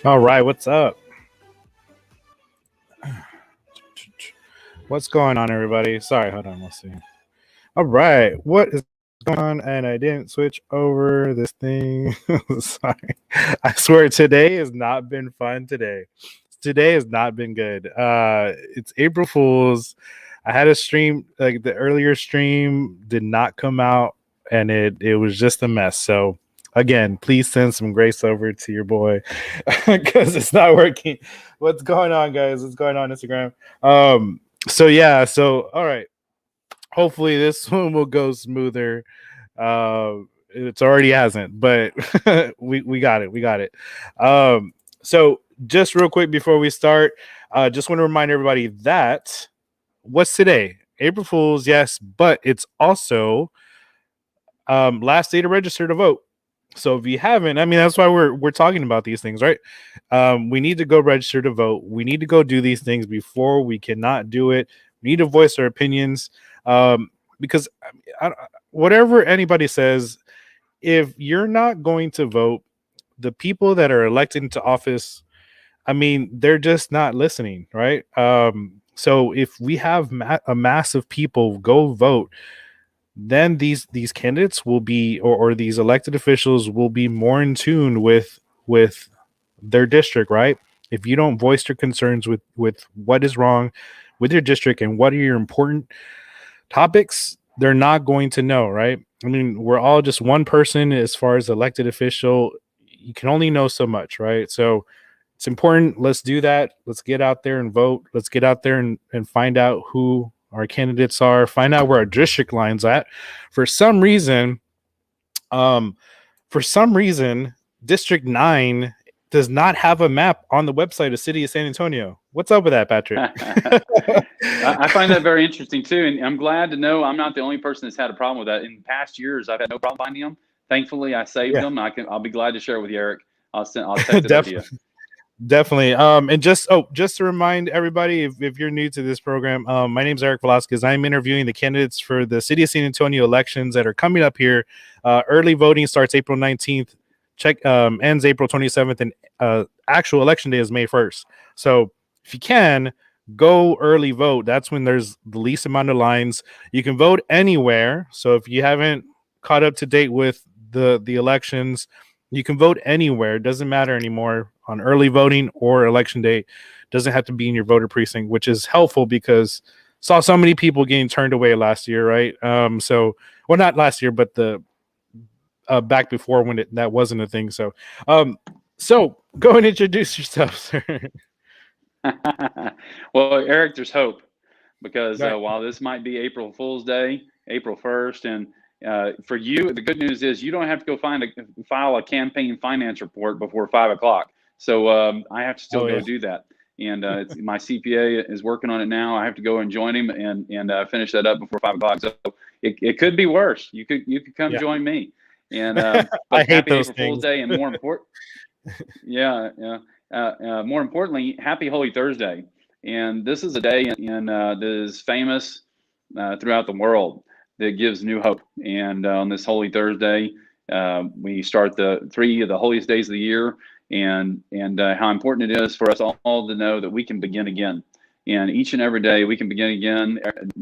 All right, what's up? What's going on, everybody? Sorry, hold on, let's see. All right, what is going on? And I didn't switch over this thing. Sorry. I swear today has not been fun today. Today has not been good. It's April Fool's. I had a stream, like the earlier stream did not come out and it was just a mess. So again, please send some grace over to your boy because it's not working. What's going on, guys? What's going on Instagram? So all right. Hopefully this one will go smoother. It already hasn't, but we got it. We got it. So just real quick before we start, just want to remind everybody that what's today? April Fool's, yes, but it's also last day to register to vote. So if you haven't, I mean, that's why we're talking about these things, right? We need to go register to vote. We need to go do these things before we cannot do it. We need to voice our opinions because whatever anybody says, if you're not going to vote, the people that are elected into office, I mean, they're just not listening, right? So if we have a mass of people go vote, then these candidates will be or these elected officials will be more in tune with their district, right? If you don't voice your concerns with what is wrong with your district and what are your important topics, they're not going to know, right? I mean, we're all just one person as far as elected official. You can only know so much, right? So it's important. Let's do that. Let's get out there and vote. Let's get out there and find out who our candidates are, find out where our district line's at. For some reason, District 9 does not have a map on the website of City of San Antonio. What's up with that, Patrick? I find that very interesting too, and I'm glad to know I'm not the only person that's had a problem with that. In past years, I've had no problem finding them. Thankfully, I saved them. I'll be glad to share it with you, Eric. I'll text it to you. Definitely. And just to remind everybody, if you're new to this program, my name is Eric Velasquez. I'm interviewing the candidates for the City of San Antonio elections that are coming up here. Early voting starts April 19th. Ends April 27th, and actual election day is May 1st. So if you can go early vote, that's when there's the least amount of lines. You can vote anywhere. So if you haven't caught up to date with the elections, you can vote anywhere. It doesn't matter anymore on early voting or election day. It doesn't have to be in your voter precinct, which is helpful because saw so many people getting turned away last year, right? Well, not last year, but back before when that wasn't a thing. So go and introduce yourself, sir. Well, Eric, there's hope because Right. while this might be April Fool's Day, April 1st, and for you, the good news is you don't have to go file a campaign finance report before 5 o'clock. So I have to still Oh go yeah. do that. And my CPA is working on it now. I have to go and join him and finish that up before 5 o'clock. So it could be worse. You could come Yeah. join me. And I but hate happy those April Fool's things. Day, and more important, yeah, yeah. More importantly, happy Holy Thursday. And this is a day that is famous throughout the world that gives new hope. And on this Holy Thursday, we start the three of the holiest days of the year, and how important it is for us all to know that we can begin again. And each and every day we can begin again.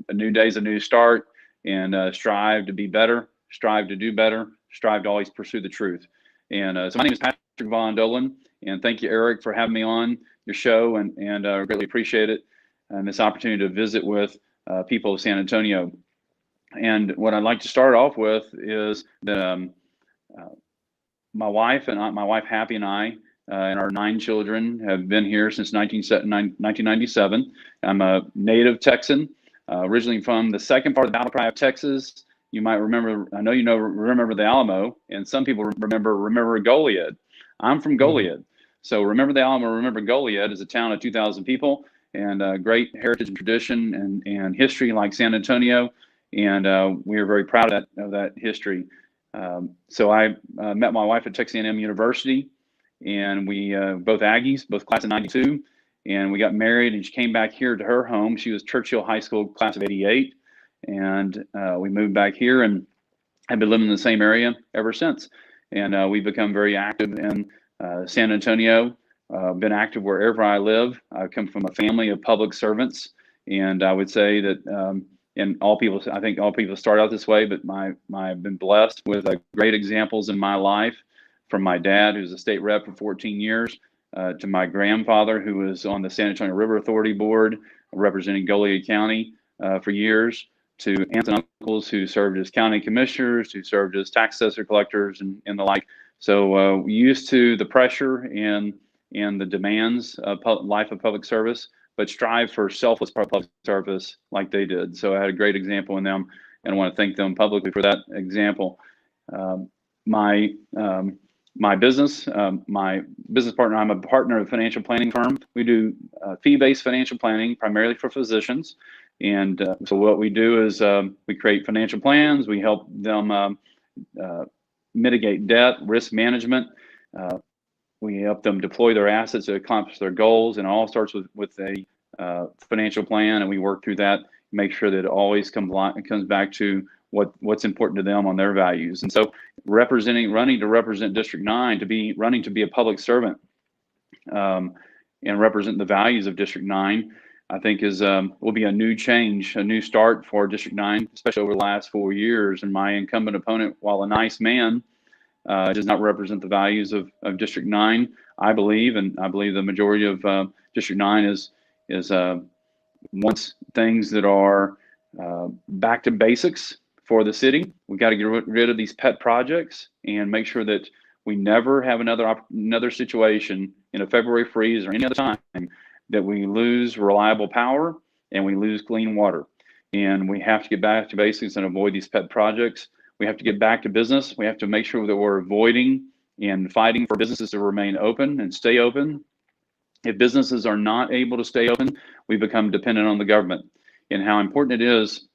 A new day is a new start, and strive to be better, strive to do better, strive to always pursue the truth. And so my name is Patrick Von Dohlen, and thank you, Eric, for having me on your show, and greatly appreciate it and this opportunity to visit with people of San Antonio. And what I'd like to start off with is uh, my wife Happy, and I, and our 9 children have been here since 1997. I'm a native Texan, originally from the second part of the Battle Cry of Texas. You might remember, I know you remember the Alamo, and some people remember Goliad. I'm from Mhm. Goliad. So remember the Alamo, remember Goliad is a town of 2,000 people, and great heritage and tradition and history like San Antonio. And we are very proud of that history. So I met my wife at Texas A&M University, and we both Aggies, both class of '92, and we got married. And she came back here to her home. She was Churchill High School class of '88, and we moved back here and have been living in the same area ever since. And we've become very active in San Antonio. Been active wherever I live. I come from a family of public servants, and I would say that and I think all people start out this way, but I've been blessed with great examples in my life, from my dad, who's a state rep for 14 years, to my grandfather, who was on the San Antonio River Authority Board, representing Goliad County for years, to aunts and uncles who served as county commissioners, who served as tax assessor collectors, and the like. So used to the pressure and the demands of life of public service, but strive for selfless public service like they did. So I had a great example in them, and I want to thank them publicly for that example. Um, my my business partner, I'm a partner of a financial planning firm. We do fee-based financial planning primarily for physicians. And so what we do is we create financial plans. We help them mitigate debt, risk management. Uh, we help them deploy their assets to accomplish their goals, and it all starts with a financial plan, and we work through that, make sure that it always comes back to what's important to them on their values. And so running to represent District 9, running to be a public servant, and represent the values of District 9, I think will be a new change, a new start for District 9, especially over the last 4 years. And my incumbent opponent, while a nice man, does not represent the values of District 9, I believe, and I believe the majority of District 9 is wants things that are back to basics for the city. We got to get rid of these pet projects and make sure that we never have another situation in a February freeze or any other time that we lose reliable power and we lose clean water. And we have to get back to basics and avoid these pet projects. We have to get back to business. We have to make sure that we're avoiding and fighting for businesses to remain open and stay open. If businesses are not able to stay open, we become dependent on the government, and how important it is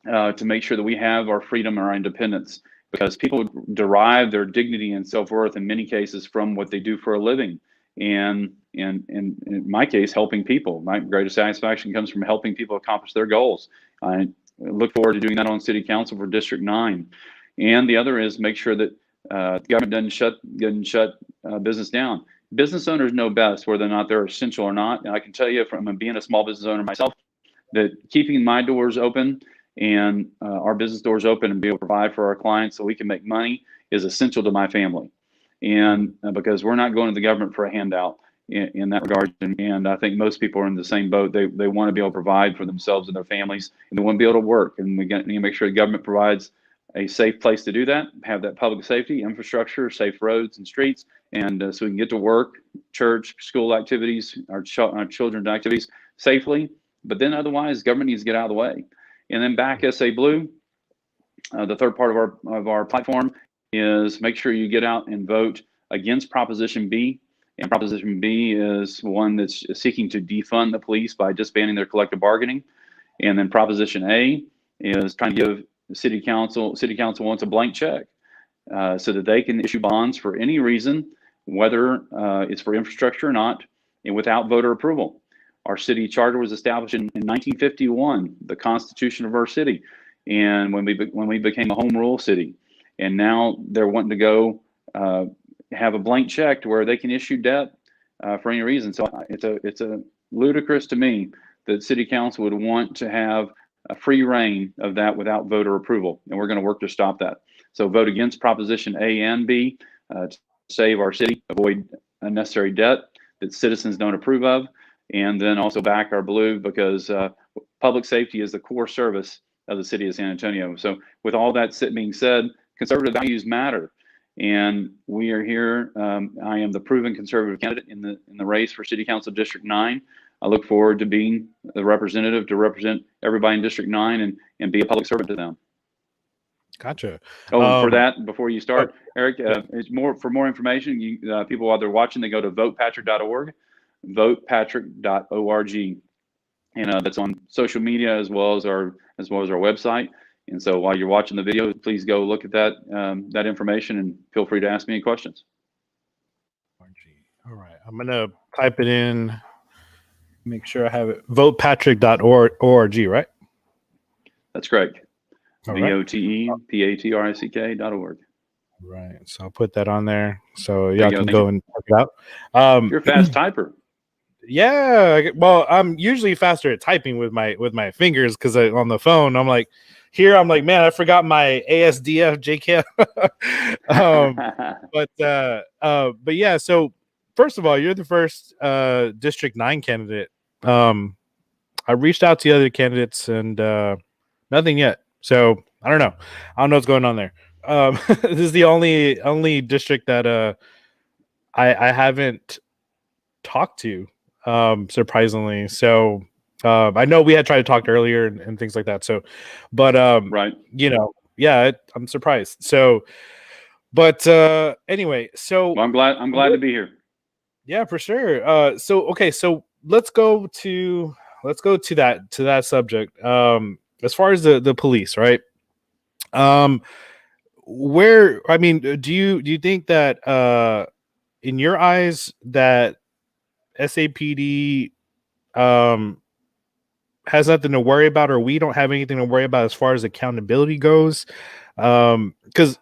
to make sure that we have our freedom and our independence, because people derive their dignity and self-worth in many cases from what they do for a living. And in my case, helping people. My greatest satisfaction comes from helping people accomplish their goals. I look forward to doing that on City Council for District 9. And the other is make sure that the government doesn't shut business down. Business owners know best whether or not they're essential or not. And I can tell you from being a small business owner myself that keeping my doors open and our business doors open and be able to provide for our clients so we can make money is essential to my family. And because we're not going to the government for a handout in that regard. And I think most people are in the same boat. They want to be able to provide for themselves and their families, and they want to be able to work. And we need to make sure the government provides a safe place to do that, have that public safety infrastructure, safe roads and streets, and so we can get to work, church, school activities, our children's activities safely. But then otherwise, government needs to get out of the way. And then back SA Blue, the third part of our platform is make sure you get out and vote against Proposition B. And Proposition B is one that's seeking to defund the police by disbanding their collective bargaining. And then Proposition A is trying to give the city council wants a blank check so that they can issue bonds for any reason, whether it's for infrastructure or not, and without voter approval. Our city charter was established in 1951, the constitution of our city, and when we became a home rule city, and now they're wanting to go have a blank check to where they can issue debt for any reason. So it's a ludicrous to me that city council would want to have a free reign of that without voter approval, and we're going to work to stop that. So vote against Proposition A and B to save our city, avoid unnecessary debt that citizens don't approve of, and then also back our blue because public safety is the core service of the city of San Antonio. So with all that being said, conservative values matter, and we are here. I am the proven conservative candidate in the race for City Council District 9. I look forward to being the representative to represent everybody in District 9 and be a public servant to them. Gotcha. Oh, for that, before you start, Eric, it's for more information. People while they're watching, they go to votepatrick.org, votepatrick.org, and that's on social media as well as our website. And so while you're watching the video, please go look at that information and feel free to ask me any questions. All right, I'm gonna type it in. Make sure I have it. Votepatrick.org, right? That's correct. Right. VOTEPATRICK.org. Right. So I'll put that on there so y'all can go and check it out. You're a fast typer. Yeah. Well, I'm usually faster at typing with my fingers because on the phone I'm like, man, I forgot my ASDF JCAM. But yeah. So first of all, you're the first District 9 candidate. I reached out to the other candidates and nothing yet. So I don't know what's going on there. This is the only district that I haven't talked to, surprisingly. So I know we had tried to talk earlier and things like that. So, but right, yeah, I'm surprised. So, but anyway, so well, I'm glad to be here. Yeah, for sure. So okay, so let's go to that subject. As far as the police, right? Where, I mean, do you think that in your eyes that SAPD has nothing to worry about, or we don't have anything to worry about as far as accountability goes? Because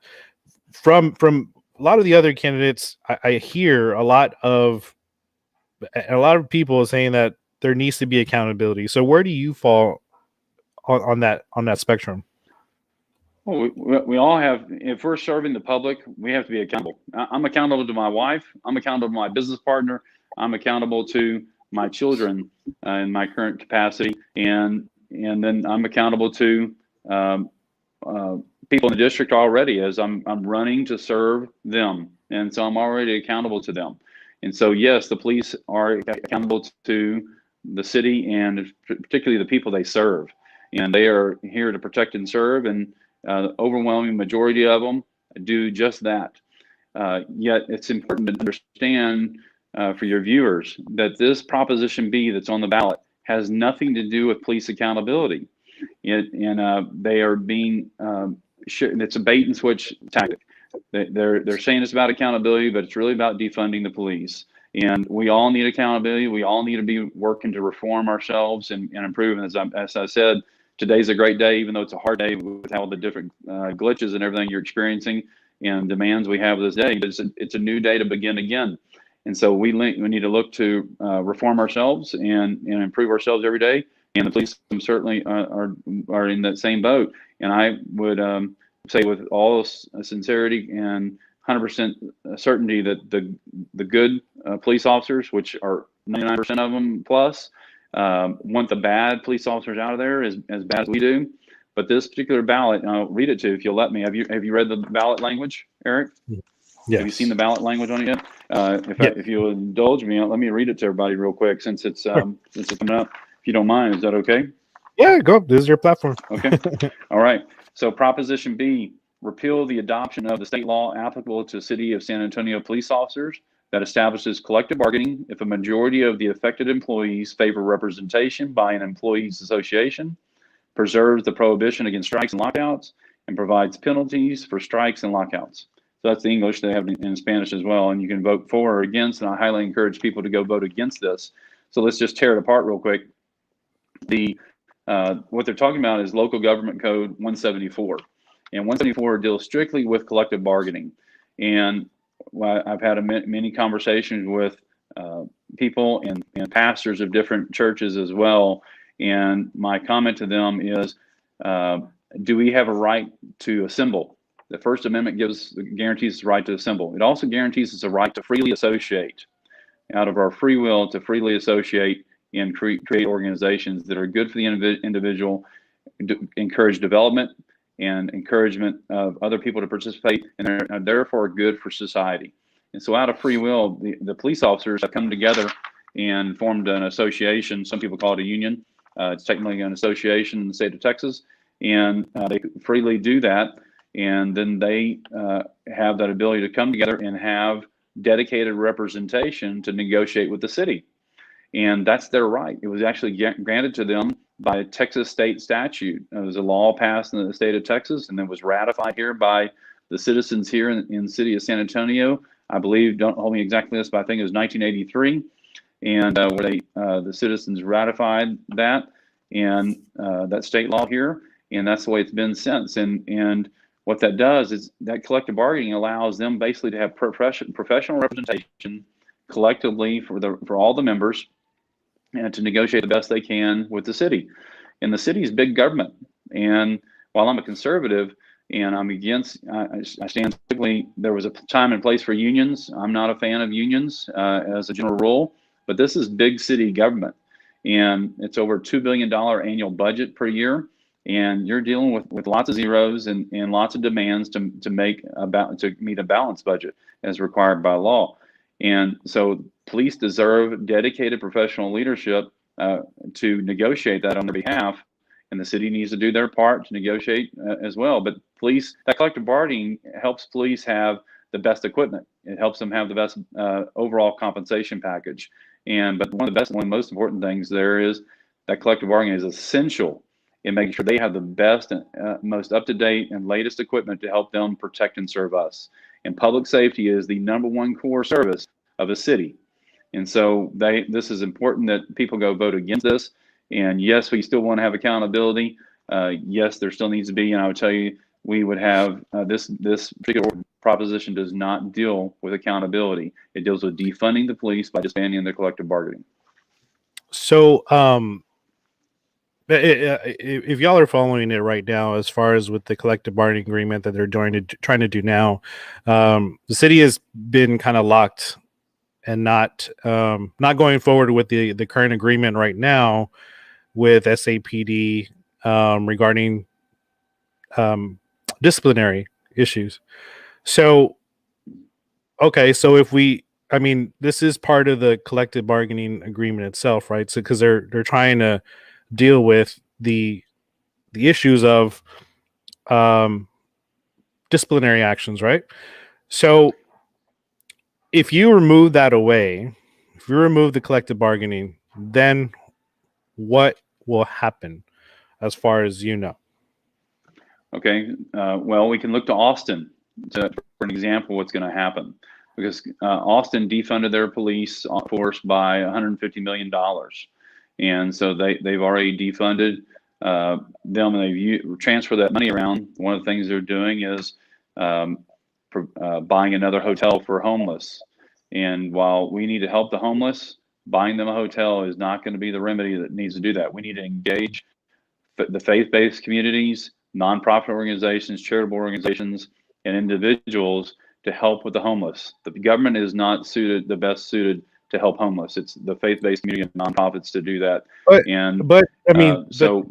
from a lot of the other candidates, I hear a lot of people saying that there needs to be accountability. So where do you fall on that spectrum? Well, we all have. If we're serving the public, we have to be accountable. I'm accountable to my wife. I'm accountable to my business partner. I'm accountable to my children in my current capacity, and then I'm accountable to people in the district already as I'm running to serve them, and so I'm already accountable to them. And so yes, the police are accountable to the city and particularly the people they serve, and they are here to protect and serve, and the overwhelming majority of them do just that. Yet it's important to understand for your viewers that this Proposition B that's on the ballot has nothing to do with police accountability. And they are being, it's a bait and switch tactic. They're saying it's about accountability, but it's really about defunding the police. And we all need accountability. We all need to be working to reform ourselves and improve. And as I said, today's a great day, even though it's a hard day with all the different glitches and everything you're experiencing and demands we have this day. But it's a new day to begin again. And so we need to look to reform ourselves and improve ourselves every day. And the police certainly are in that same boat. And I would say with all sincerity and 100% certainty that the good police officers, which are 99% of them plus, want the bad police officers out of there as bad as we do. But this particular ballot, and I'll read it to you if you'll let me. Have you read the ballot language, Eric? Yes. Have you seen the ballot language on it yet? Yes. If you'll indulge me, let me read it to everybody real quick since it's coming up. If you don't mind, is that okay? Yeah, go. This is your platform. Okay. All right. So Proposition B, repeal the adoption of the state law applicable to the City of San Antonio police officers that establishes collective bargaining if a majority of the affected employees favor representation by an employees association, preserves the prohibition against strikes and lockouts, and provides penalties for strikes and lockouts. So that's the English. They have it in Spanish as well, and you can vote for or against, and I highly encourage people to go vote against this. So let's just tear it apart real quick. What they're talking about is Local Government Code 174, and 174 deals strictly with collective bargaining. And I've had many conversations with people and pastors of different churches as well. And my comment to them is, do we have a right to assemble? The First Amendment guarantees the right to assemble. It also guarantees us a right to freely associate, out of our free will to freely associate and create organizations that are good for the individual, encourage development and encouragement of other people to participate, and are therefore good for society. And so out of free will, the police officers have come together and formed an association. Some people call it a union. It's technically an association in the state of Texas, and they freely do that. And then they have that ability to come together and have dedicated representation to negotiate with the city. And that's their right. It was actually granted to them by a Texas state statute. It was a law passed in the state of Texas, and then was ratified here by the citizens here in the city of San Antonio. I believe, don't hold me exactly this, but I think it was 1983, and where the citizens ratified that and that state law here, and that's the way it's been since. And what that does is that collective bargaining allows them basically to have professional representation collectively for all the members, and to negotiate the best they can with the city. And the city is big government. And while I'm a conservative and I'm against, I stand typically, there was a time and place for unions. I'm not a fan of unions as a general rule, but this is big city government. And it's over $2 billion annual budget per year. And you're dealing with lots of zeros and lots of demands to meet a balanced budget as required by law. And so police deserve dedicated professional leadership to negotiate that on their behalf, and the city needs to do their part to negotiate as well. But that collective bargaining helps police have the best equipment. It helps them have the best overall compensation package. But one of the most important things there is that collective bargaining is essential in making sure they have the best and most up-to-date and latest equipment to help them protect and serve us. And public safety is the #1 core service of a city. And so this is important that people go vote against this. And yes, we still want to have accountability. Yes, there still needs to be. And I would tell you, we would have this particular proposition does not deal with accountability. It deals with defunding the police by disbanding their collective bargaining. So, if y'all are following it right now, as far as with the collective bargaining agreement that they're trying to do now, the city has been kind of locked and not going forward with the current agreement right now with SAPD regarding disciplinary issues. So, okay, so this is part of the collective bargaining agreement itself, right? So, because they're trying to deal with the issues of disciplinary actions, right? So if you remove that away, if you remove the collective bargaining, then what will happen as far as you know? Okay, well, we can look to Austin for an example of what's going to happen, because Austin defunded their police force by $150 million. And so they've already defunded them, and they've transferred that money around. One of the things they're doing is buying another hotel for homeless. And while we need to help the homeless, buying them a hotel is not going to be the remedy that needs to do that. We need to engage the faith-based communities, nonprofit organizations, charitable organizations, and individuals to help with the homeless. The government is not the best suited to help homeless. It's the faith-based community and nonprofits to do that. But I mean, so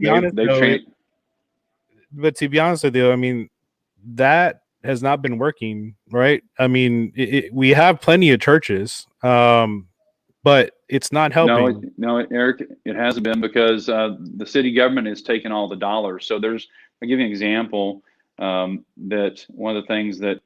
but to be honest with you, I mean, that has not been working, right? I mean, we have plenty of churches, but it's not helping. No, Eric, it hasn't been because the city government has taken all the dollars. So I'll give you an example that one of the things that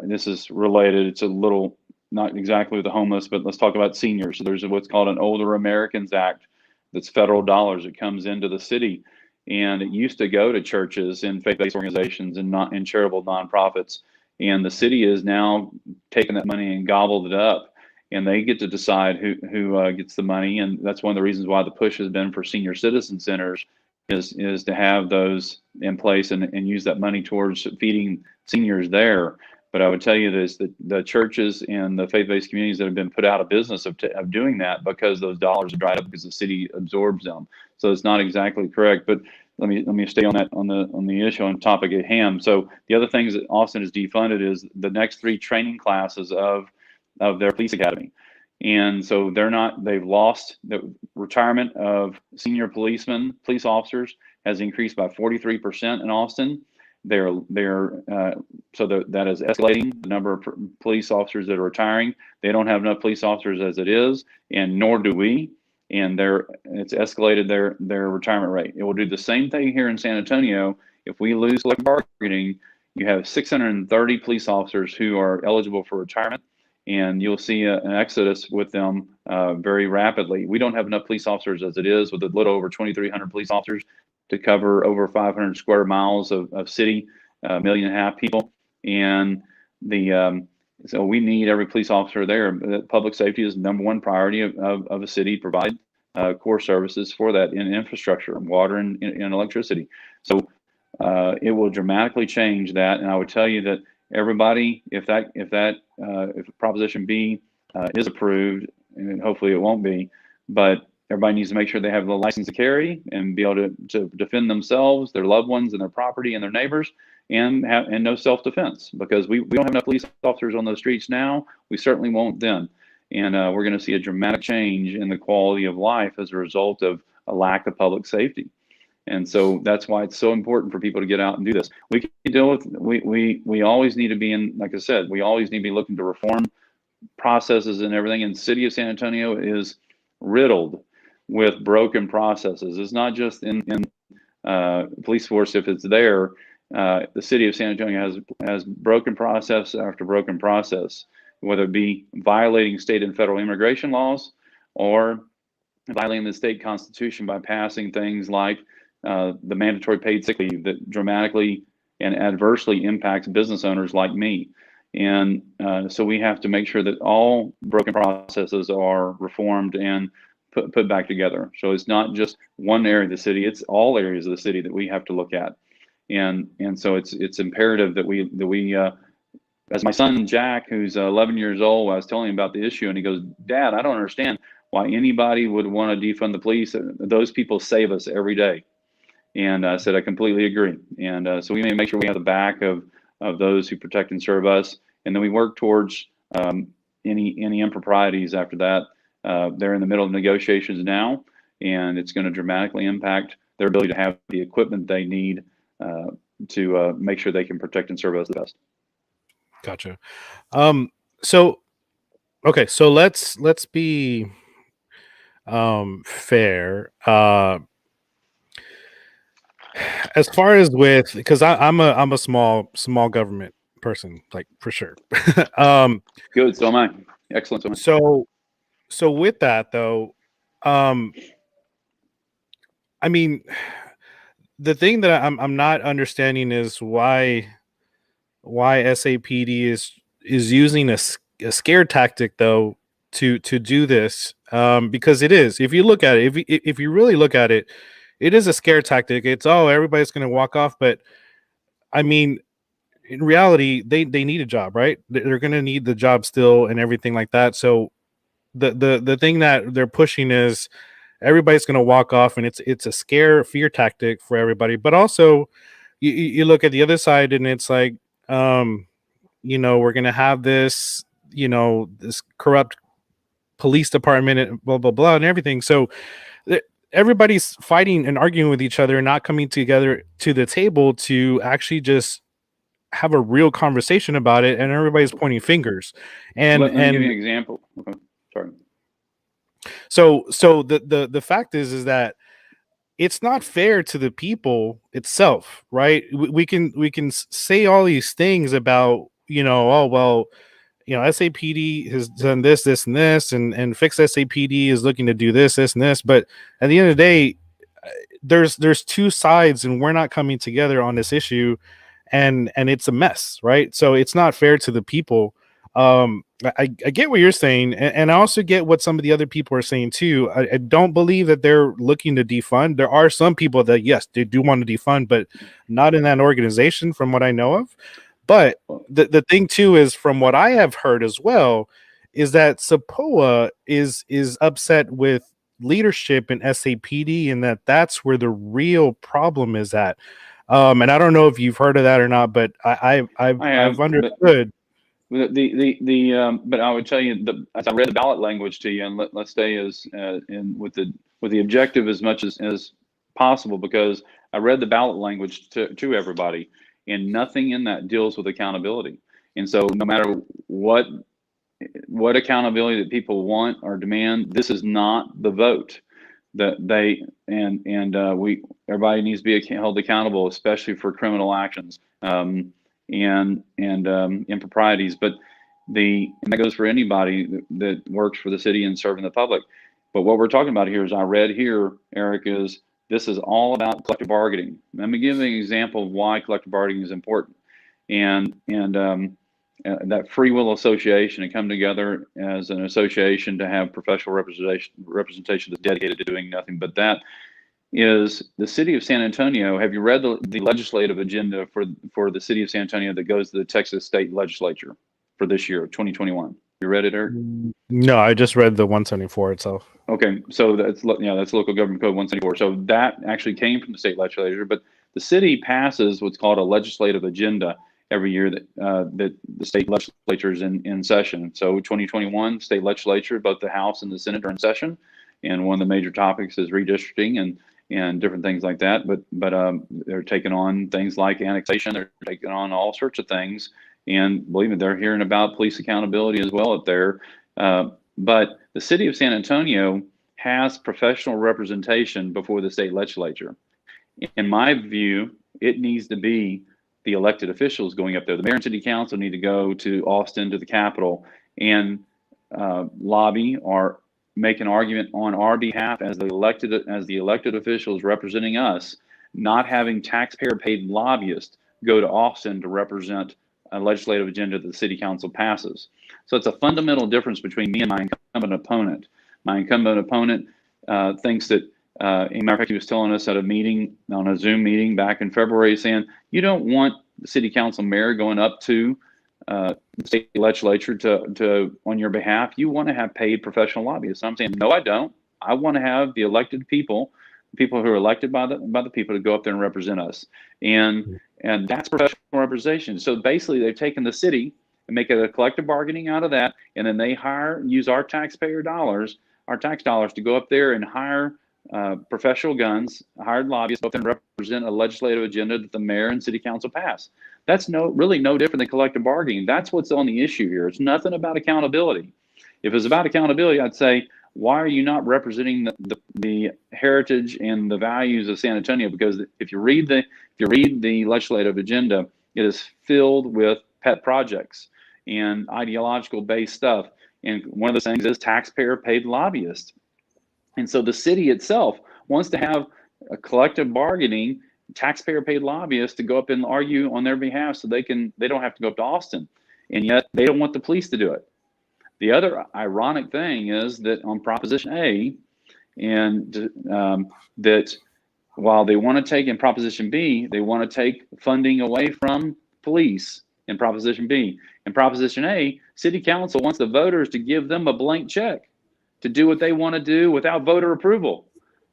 this is related, it's a little, not exactly with the homeless, but let's talk about seniors. So there's what's called an Older Americans Act that's federal dollars that comes into the city. And it used to go to churches and faith-based organizations and charitable nonprofits. And the city is now taking that money and gobbled it up, and they get to decide who gets the money. And that's one of the reasons why the push has been for senior citizen centers is to have those in place and use that money towards feeding seniors there. But I would tell you this, that the churches and the faith-based communities that have been put out of business of doing that because those dollars are dried up because the city absorbs them. So it's not exactly correct. But let me stay on that on the issue on topic at hand. So the other things that Austin has defunded is the next 3 training classes of their police academy. And so they've lost the retirement of senior police officers has increased by 43% in Austin. So that is escalating the number of police officers that are retiring. They don't have enough police officers as it is, and nor do we. And it's escalated their retirement rate. It will do the same thing here in San Antonio. If we lose collective bargaining, you have 630 police officers who are eligible for retirement, and you'll see an exodus with them very rapidly. We don't have enough police officers as it is, with a little over 2,300 police officers to cover over 500 square miles of city, 1.5 million people. And so we need every police officer there. Public safety is the number one priority of a city. Provide core services for that in infrastructure, water and electricity. So it will dramatically change that. And I would tell you that everybody, if Proposition B is approved, and hopefully it won't be, but everybody needs to make sure they have the license to carry and be able to defend themselves, their loved ones, and their property and their neighbors, and no self-defense, because we don't have enough police officers on those streets now. We certainly won't then. And we're going to see a dramatic change in the quality of life as a result of a lack of public safety. And so that's why it's so important for people to get out and do this. We can deal with, we always need to be in, like I said, we always need to be looking to reform processes and everything. And the city of San Antonio is riddled with broken processes. It's not just in police force. If it's there, the city of San Antonio has broken process after broken process, whether it be violating state and federal immigration laws or violating the state constitution by passing things like the mandatory paid sick leave that dramatically and adversely impacts business owners like me. And so we have to make sure that all broken processes are reformed and put back together. So it's not just one area of the city; it's all areas of the city that we have to look at. And so it's imperative that we as my son Jack, who's 11 years old, I was telling him about the issue, and he goes, "Dad, I don't understand why anybody would want to defund the police. Those people save us every day." And I said, I completely agree. And so we may make sure we have the back of those who protect and serve us, and then we work towards any improprieties after that. They're in the middle of negotiations now, and it's going to dramatically impact their ability to have the equipment they need to make sure they can protect and serve us the best. Gotcha. So okay, so let's be fair. As far as with, because I'm a small government person, like, for sure. Good. So am I. Excellent. So am I. So with that though, I mean, the thing that I'm not understanding is why SAPD is using a scare tactic though to do this, because it is. If you look at it, if you really look at it, it is a scare tactic. It's, oh, everybody's going to walk off, but I mean, in reality, they need a job, right? They're going to need the job still and everything like that. So the thing that they're pushing is everybody's going to walk off, and it's a fear tactic for everybody. But also, you look at the other side, and it's like, we're going to have this, this corrupt police department and blah blah blah and everything. So everybody's fighting and arguing with each other and not coming together to the table to actually just have a real conversation about it, and everybody's pointing fingers. And Let me give you and an example. Okay, sorry. so the fact is that it's not fair to the people itself, right? We can say all these things about, oh well, SAPD has done this, this, and this, and fixed SAPD is looking to do this, this, and this. But at the end of the day, there's two sides, and we're not coming together on this issue, and it's a mess, right? So it's not fair to the people. I get what you're saying, and I also get what some of the other people are saying too. I don't believe that they're looking to defund. There are some people that, yes, they do want to defund, but not in that organization, from what I know of. But the thing too is, from what I have heard as well, is that SAPOA is upset with leadership in SAPD, and that's where the real problem is at. And I don't know if you've heard of that or not, but I I've have, understood. but I would tell you, as I read the ballot language to you, and let's stay as in with the objective as much as possible, because I read the ballot language to everybody, and nothing in that deals with accountability. And so, no matter what accountability that people want or demand, this is not the vote that they we everybody needs to be held accountable, especially for criminal actions and improprieties. But and that goes for anybody that works for the city and serving the public. But what we're talking about here, as I read here, Eric, is this is all about collective bargaining. Let me give an example of why collective bargaining is important, and that free will association, and come together as an association to have professional representation that's dedicated to doing nothing but that, is the city of San Antonio. Have you read the legislative agenda for the city of San Antonio that goes to the Texas state legislature for this year, 2021? You read it, Eric? No, I just read the 174 itself. Okay, so that's local government code 174. So that actually came from the state legislature, but the city passes what's called a legislative agenda every year that the state legislature is in session. So 2021 state legislature, both the House and the Senate are in session, and one of the major topics is redistricting and different things like that. But they're taking on things like annexation. They're taking on all sorts of things, and believe me, they're hearing about police accountability as well up there. But the city of San Antonio has professional representation before the state legislature. In my view, it needs to be the elected officials going up there. The mayor and city council need to go to Austin, to the Capitol, and lobby or make an argument on our behalf as the elected officials representing us, not having taxpayer-paid lobbyists go to Austin to represent a legislative agenda that the city council passes. So it's a fundamental difference between me and my incumbent opponent. My incumbent opponent thinks that, in matter of fact, he was telling us at a meeting, on a Zoom meeting back in February, saying, you don't want the city council mayor going up to the state legislature to on your behalf. You want to have paid professional lobbyists. I'm saying, no, I don't. I want to have the elected people who are elected by the people, to go up there and represent us. And that's professional representation. So basically, they've taken the city and make it a collective bargaining out of that, and then they use our tax dollars to go up there and hire professional guns, hired lobbyists, go up there and represent a legislative agenda that the mayor and city council pass. That's really no different than collective bargaining. That's what's on the issue here. It's nothing about accountability. If it was about accountability, I'd say, why are you not representing the heritage and the values of San Antonio? Because if you read the legislative agenda, it is filled with pet projects and ideological based stuff. And one of those things is taxpayer paid lobbyists. And so the city itself wants to have a collective bargaining, taxpayer paid lobbyists to go up and argue on their behalf, so they don't have to go up to Austin. And yet they don't want the police to do it. The other ironic thing is that on Proposition A, and that while they want to take in Proposition B, they want to take funding away from police in Proposition B. In Proposition A, City Council wants the voters to give them a blank check to do what they want to do without voter approval.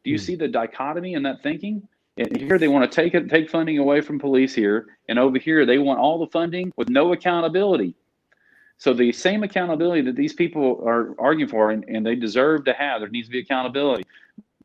Do you see the dichotomy in that thinking? And here they want to take funding away from police here, and over here they want all the funding with no accountability. So the same accountability that these people are arguing for, and they deserve to have, there needs to be accountability.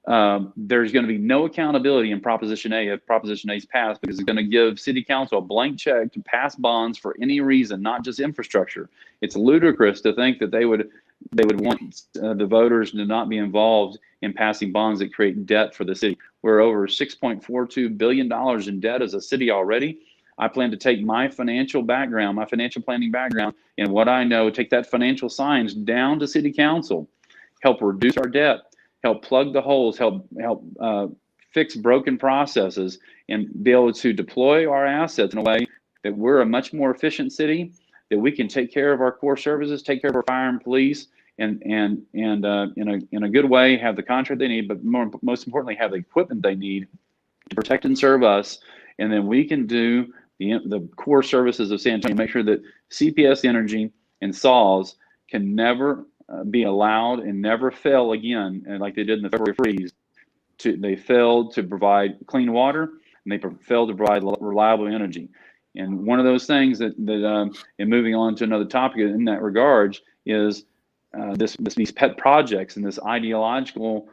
there's going to be no accountability in Proposition A if Proposition A is passed, because it's going to give City Council a blank check to pass bonds for any reason, not just infrastructure. It's ludicrous to think that they would want the voters to not be involved in passing bonds that create debt for the city. We're over $6.42 billion in debt as a city already. I plan to take my financial background, my financial planning background, and what I know, take that financial science down to City Council, help reduce our debt, help plug the holes, help fix broken processes, and be able to deploy our assets in a way that we're a much more efficient city, that we can take care of our core services, take care of our fire and police, and in a good way, have the contract they need, but most importantly, have the equipment they need to protect and serve us. And then we can do the core services of San Antonio, make sure that CPS Energy and SAWS can never be allowed and never fail again, and like they did in the February freeze. They failed to provide clean water, and they failed to provide reliable energy. And one of those things and moving on to another topic in that regard is these pet projects and this ideological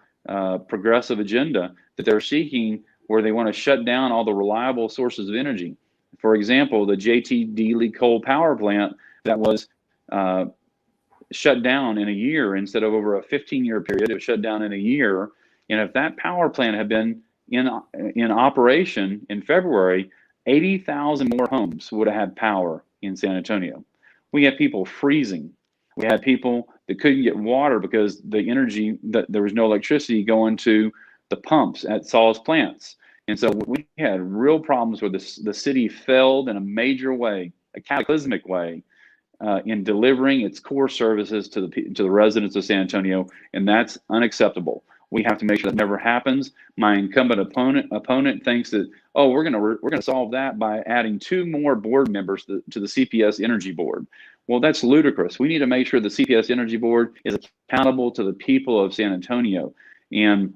progressive agenda that they're seeking, where they want to shut down all the reliable sources of energy. For example, the JT Dealey coal power plant that was shut down in a year instead of over a 15-year period. It was shut down in a year. And if that power plant had been in operation in February, 80,000 more homes would have had power in San Antonio. We had people freezing. We had people that couldn't get water because the energy, that there was no electricity going to the pumps at SAWS plants. And so we had real problems where the city failed in a major way, a cataclysmic way, in delivering its core services to the residents of San Antonio, and that's unacceptable. We have to make sure that never happens. My incumbent opponent thinks that, oh, we're gonna solve that by adding 2 more board members to the CPS Energy Board. Well, that's ludicrous. We need to make sure the CPS Energy Board is accountable to the people of San Antonio, and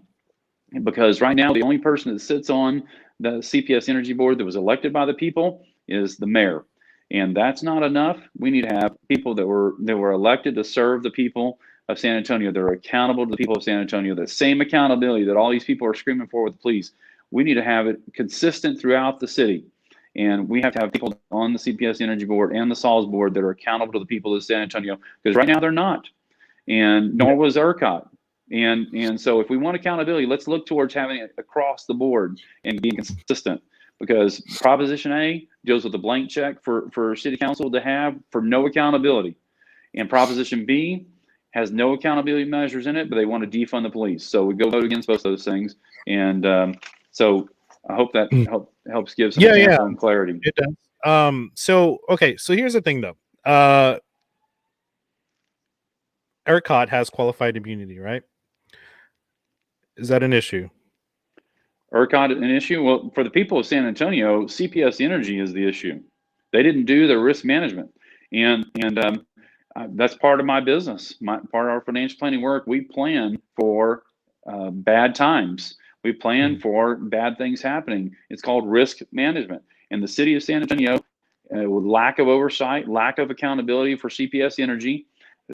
because right now the only person that sits on the CPS Energy Board that was elected by the people is the mayor. And that's not enough. We need to have people that were elected to serve the people of San Antonio. They're accountable to the people of San Antonio. The same accountability that all these people are screaming for with the police. We need to have it consistent throughout the city. And we have to have people on the CPS Energy Board and the SAWS Board that are accountable to the people of San Antonio, because right now they're not. And nor was ERCOT. And so if we want accountability, let's look towards having it across the board and being consistent. Because Proposition A deals with a blank check for City Council to have for no accountability. And Proposition B has no accountability measures in it, but they want to defund the police. So we go vote against both those things. And so I hope that helps give some example and clarity. It does. So here's the thing, though. ERCOT has qualified immunity, right? Is that an issue? ERCOT an issue? Well, for the people of San Antonio, CPS Energy is the issue. They didn't do their risk management, and that's part of my business. Part of our financial planning work. We plan for bad times. We plan for bad things happening. It's called risk management. And the city of San Antonio, with lack of oversight, lack of accountability for CPS Energy,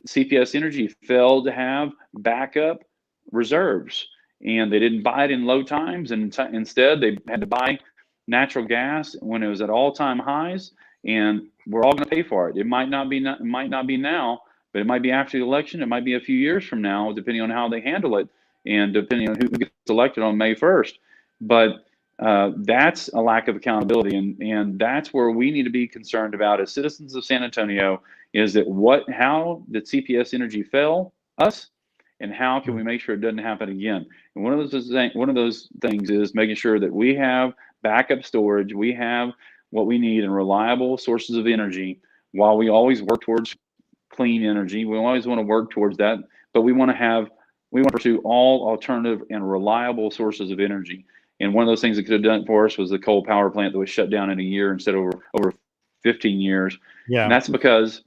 CPS Energy failed to have backup reserves. And they didn't buy it in low times, and instead they had to buy natural gas when it was at all-time highs. And we're all going to pay for it. It might not be now, but it might be after the election. It might be a few years from now, depending on how they handle it, and depending on who gets elected on May 1st. But that's a lack of accountability, and that's where we need to be concerned about as citizens of San Antonio. Is that how did CPS Energy fail us? And how can we make sure it doesn't happen again? And one of those things is making sure that we have backup storage, we have what we need in reliable sources of energy, while we always work towards clean energy. We always want to work towards that, but we want to pursue all alternative and reliable sources of energy. And one of those things that could have done it for us was the coal power plant that was shut down in a year instead of over 15 years. Yeah. And that's because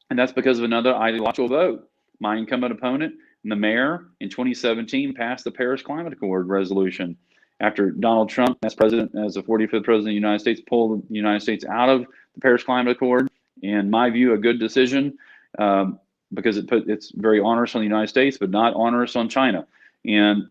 of another ideological vote. My incumbent opponent and the mayor in 2017 passed the Paris Climate Accord resolution after Donald Trump, as the 45th president of the United States, pulled the United States out of the Paris Climate Accord. In my view, a good decision, because it's very onerous on the United States, but not onerous on China. And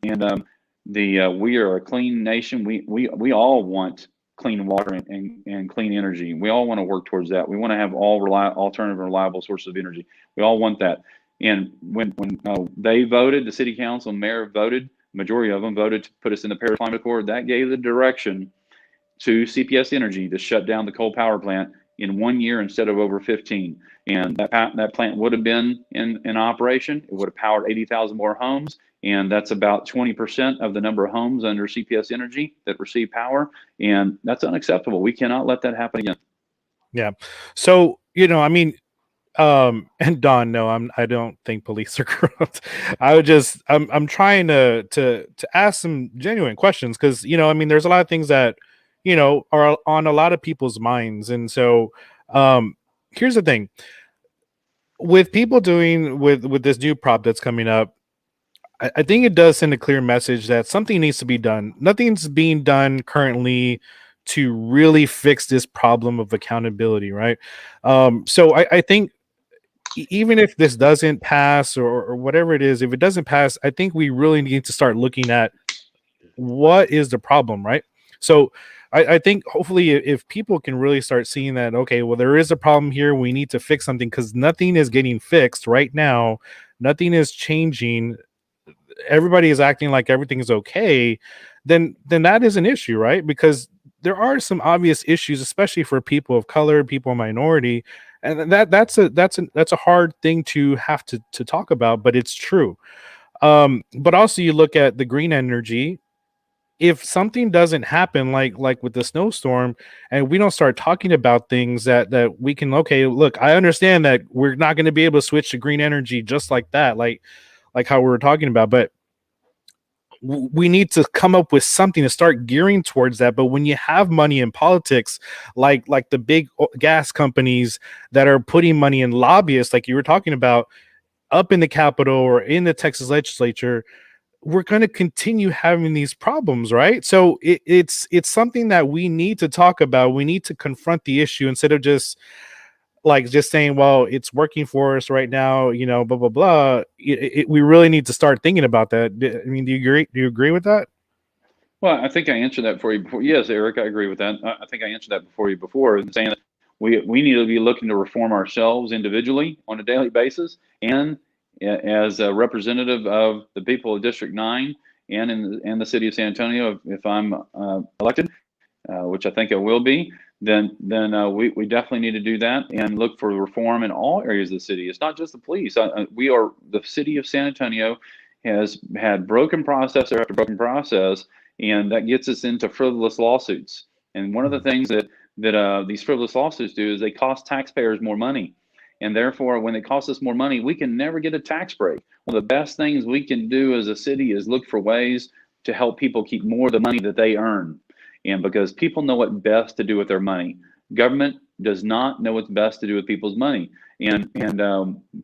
we are a clean nation. We all want clean water and clean energy. We all want to work towards that. We want to have alternative and reliable sources of energy. We all want that. And when they voted, the city council and mayor voted, majority of them voted to put us in the Paris Climate Accord. That gave the direction to CPS Energy to shut down the coal power plant in 1 year instead of over 15. And that plant would have been in operation. It would have powered 80,000 more homes. And that's about 20% of the number of homes under CPS Energy that receive power. And that's unacceptable. We cannot let that happen again. Yeah. So, I mean, and Don, no, I don't think police are corrupt. I'm trying to ask some genuine questions because, I mean, there's a lot of things that, are on a lot of people's minds. And so, here's the thing with people doing with this new prop that's coming up. I think it does send a clear message that something needs to be done. Nothing's being done currently to really fix this problem of accountability, right? So I think even if this doesn't pass or whatever it is, if it doesn't pass, I think we really need to start looking at what is the problem, right? So I think hopefully if people can really start seeing that, okay, well, there is a problem here, we need to fix something because nothing is getting fixed right now, nothing is changing, everybody is acting like everything is okay, then that is an issue, right? Because there are some obvious issues, especially for people of color, people minority, and that's a hard thing to have to talk about, but it's true. But also you look at the green energy. If something doesn't happen, like with the snowstorm, and we don't start talking about things that we can, okay, look, I understand that we're not going to be able to switch to green energy just like that, like how we were talking about, but we need to come up with something to start gearing towards that. But when you have money in politics, like the big gas companies that are putting money in lobbyists, like you were talking about, up in the Capitol or in the Texas legislature, we're going to continue having these problems, right? So it's something that we need to talk about. We need to confront the issue instead of just saying, well, it's working for us right now, blah blah blah. We really need to start thinking about that. I mean, do you agree with that? Well, I think I answered that for you before. Yes, Eric, I agree with that. I think I answered that for you before, saying that we need to be looking to reform ourselves individually on a daily basis, and as a representative of the people of District 9 and in the city of San Antonio, if I'm elected, which I think I will be, then we definitely need to do that and look for reform in all areas of the city. It's not just the police. The city of San Antonio has had broken process after broken process, and that gets us into frivolous lawsuits. And one of the things that these frivolous lawsuits do is they cost taxpayers more money. And therefore, when it costs us more money, we can never get a tax break. One of the best things we can do as a city is look for ways to help people keep more of the money that they earn. And because people know what best to do with their money, government does not know what's best to do with people's money, and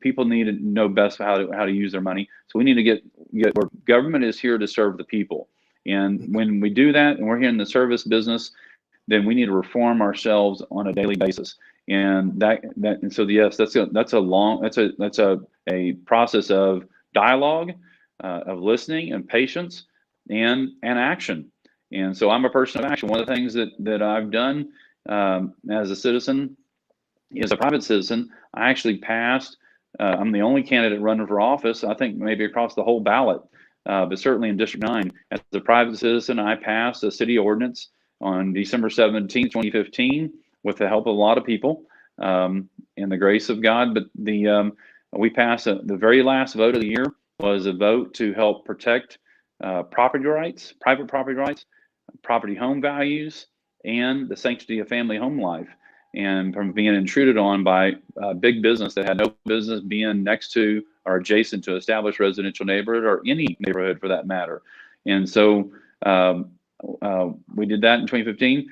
people need to know best how to use their money. So we need to get where government is here to serve the people. And when we do that, and we're here in the service business, then we need to reform ourselves on a daily basis. And so yes, that's a process of dialogue, of listening and patience and action. And so I'm a person of action. One of the things that I've done as a citizen, as a private citizen, I actually passed. I'm the only candidate running for office, I think maybe across the whole ballot, but certainly in District 9. As a private citizen, I passed a city ordinance on December 17th, 2015, with the help of a lot of people and the grace of God. But we passed the very last vote of the year was a vote to help protect property rights, private property rights, property home values, and the sanctity of family home life, and from being intruded on by big business that had no business being next to or adjacent to established residential neighborhood or any neighborhood for that matter. And so we did that in 2015.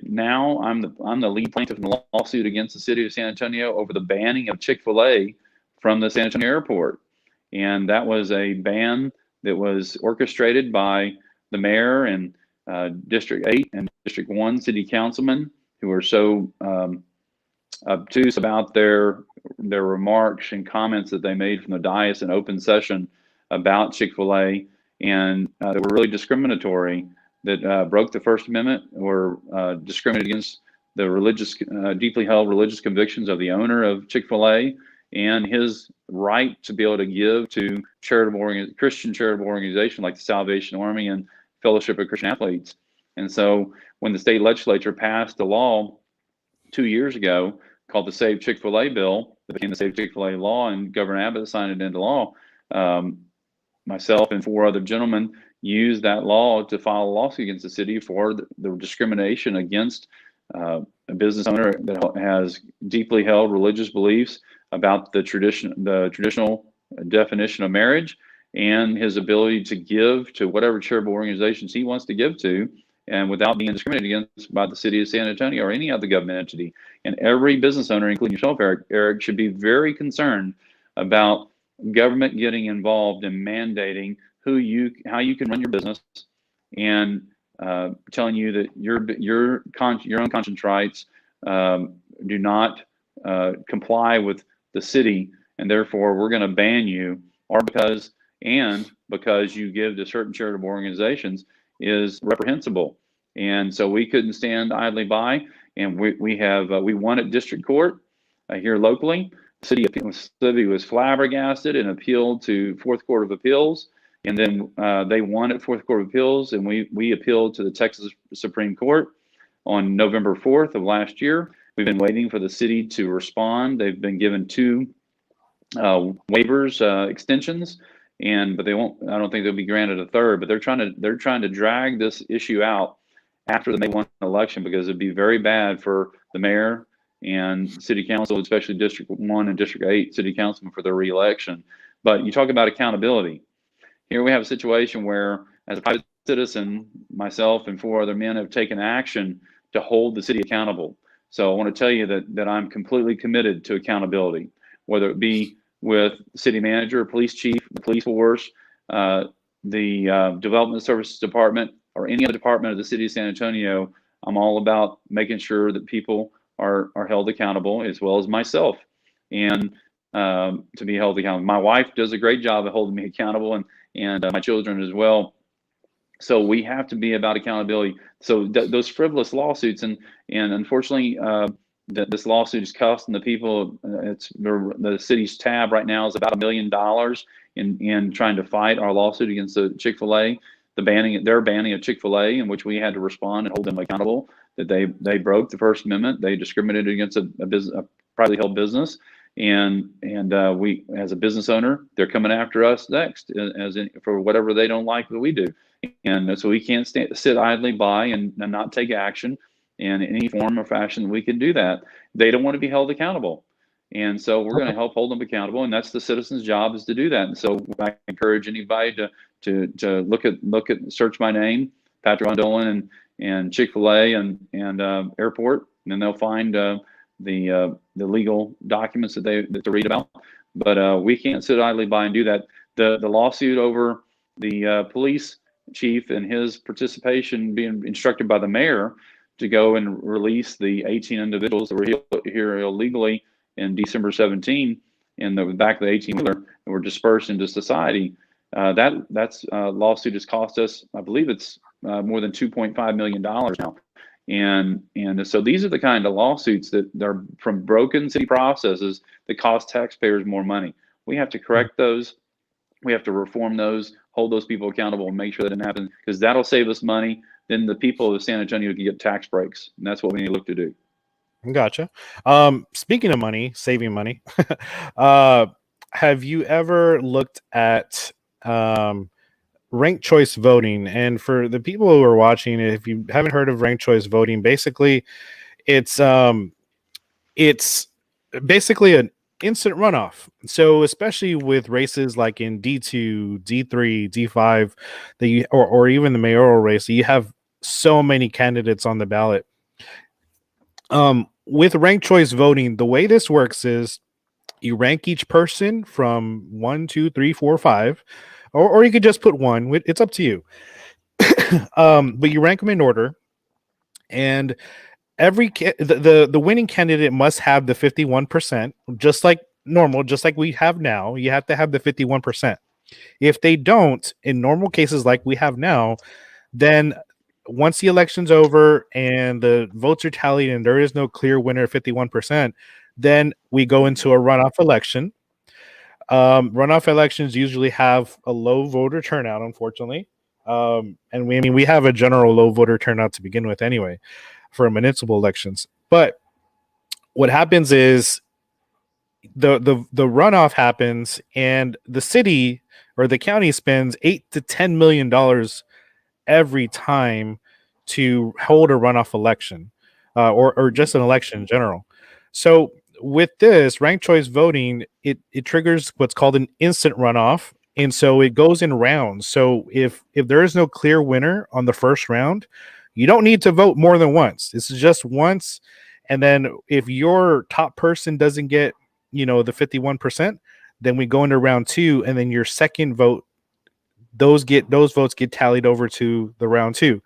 Now I'm the lead plaintiff in the lawsuit against the city of San Antonio over the banning of Chick-fil-A from the San Antonio airport. And that was a ban that was orchestrated by the mayor and District 8 and District 1 city councilmen, who are so obtuse about their remarks and comments that they made from the dais in open session about Chick-fil-A. and that were really discriminatory, that broke the First Amendment, or discriminated against the deeply held religious convictions of the owner of Chick-fil-A and his right to be able to give to Christian charitable organizations like the Salvation Army and Fellowship of Christian Athletes. And so when the state legislature passed a law 2 years ago called the Save Chick-fil-A bill, that became the Save Chick-fil-A law, and Governor Abbott signed it into law, myself and 4 other gentlemen used that law to file a lawsuit against the city for the discrimination against a business owner that has deeply held religious beliefs about the traditional definition of marriage, and his ability to give to whatever charitable organizations he wants to give to, and without being discriminated against by the city of San Antonio or any other government entity. And every business owner, including yourself, Eric, should be very concerned about government getting involved in mandating how you can run your business, and telling you that your own conscience rights do not comply with the city, and therefore we're going to ban you, or because you give to certain charitable organizations, is reprehensible. And so we couldn't stand idly by, and we won at district court here locally. The city was flabbergasted and appealed to Fourth Court of Appeals, and then they won at Fourth Court of Appeals, and we appealed to the Texas Supreme Court on November 4th of last year. We've been waiting for the city to respond. They've been given 2 waivers, extensions, but they won't. I don't think they'll be granted a third. But they're trying to drag this issue out after the May 1 election, because it'd be very bad for the mayor and city council, especially District 1 and District 8 city councilmen, for their reelection. But you talk about accountability. Here we have a situation where, as a private citizen, myself and 4 other men have taken action to hold the city accountable. So I want to tell you that I'm completely committed to accountability, whether it be with the city manager, police chief, the police force, the development services department, or any other department of the city of San Antonio. I'm all about making sure that people are held accountable, as well as myself, and to be held accountable. My wife does a great job of holding me accountable, and my children as well. So we have to be about accountability. So those frivolous lawsuits, and unfortunately, this lawsuit is costing the people. The city's tab right now is about $1 million in trying to fight our lawsuit against the Chick-fil-A, their banning of Chick-fil-A, in which we had to respond and hold them accountable that they broke the First Amendment. They discriminated against a privately held business. And we, as a business owner, they're coming after us next, for whatever they don't like that we do. And so we can't sit idly by and not take action in any form or fashion that we can do that. They don't want to be held accountable. And so we're going to help hold them accountable, and that's the citizens' job, is to do that. And so I encourage anybody to look at search my name, Patrick Von Dohlen, and Chick-fil-A and airport, and then they'll find the legal documents that to read about. But we can't sit idly by and do that. The lawsuit over the police chief and his participation, being instructed by the mayor to go and release the 18 individuals that were here illegally in December 17 in the back of the 18-wheeler and were dispersed into society. That's lawsuit has cost us, I believe it's more than $2.5 million now. And so these are the kind of lawsuits that are from broken city processes that cost taxpayers more money. We have to correct those. We have to reform those, hold those people accountable, and make sure that didn't happen, because that'll save us money. Then the people of San Antonio can get tax breaks, and that's what we need to look to do. Gotcha. Speaking of money, saving money, have you ever looked at ranked choice voting? And for the people who are watching, if you haven't heard of ranked choice voting, basically it's basically an instant runoff. So especially with races like in D2, D3, D5, or even the mayoral race, you have so many candidates on the ballot. With ranked choice voting, the way this works is you rank each person from 1, 2, 3, 4, 5, or you could just put 1. It's up to you. But you rank them in order, and the winning candidate must have the 51%, just like normal, just like we have now. You have to have the 51%. If they don't, in normal cases like we have now, then once the election's over and the votes are tallied and there is no clear winner, 51%, then we go into a runoff election. Runoff elections usually have a low voter turnout, unfortunately. And we, I mean, we have a general low voter turnout to begin with anyway for municipal elections. But what happens is the runoff happens and the city or the county spends $8 to $10 million every time to hold a runoff election, or just an election in general. So with this ranked choice voting, it triggers what's called an instant runoff, and so it goes in rounds. So if there is no clear winner on the first round, you don't need to vote more than once. This is just once, and then if your top person doesn't get the 51%, then we go into round two, and then your second vote, those votes get tallied over to the round two,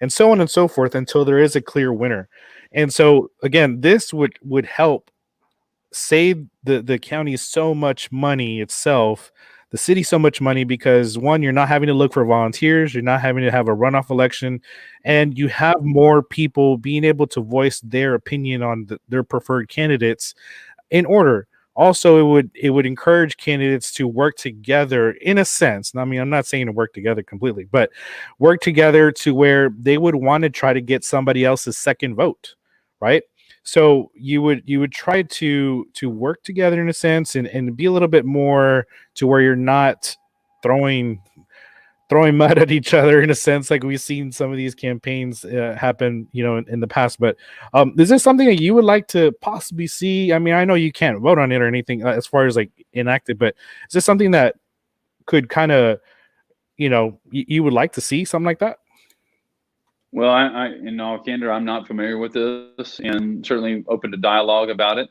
and so on and so forth until there is a clear winner. And so again, this would help save the county so much money itself, the city so much money, because one, you're not having to look for volunteers, you're not having to have a runoff election, and you have more people being able to voice their opinion on their preferred candidates in order. Also, it would encourage candidates to work together in a sense. I mean, I'm not saying to work together completely, but work together to where they would want to try to get somebody else's second vote, right? So you would try to work together in a sense, and be a little bit more to where you're not throwing mud at each other in a sense, like we've seen some of these campaigns happen, in the past. But is this something that you would like to possibly see? I mean, I know you can't vote on it or anything as far as like enacted, but is this something that could kind of, you would like to see something like that? Well, in all candor, I'm not familiar with this, and certainly open to dialogue about it.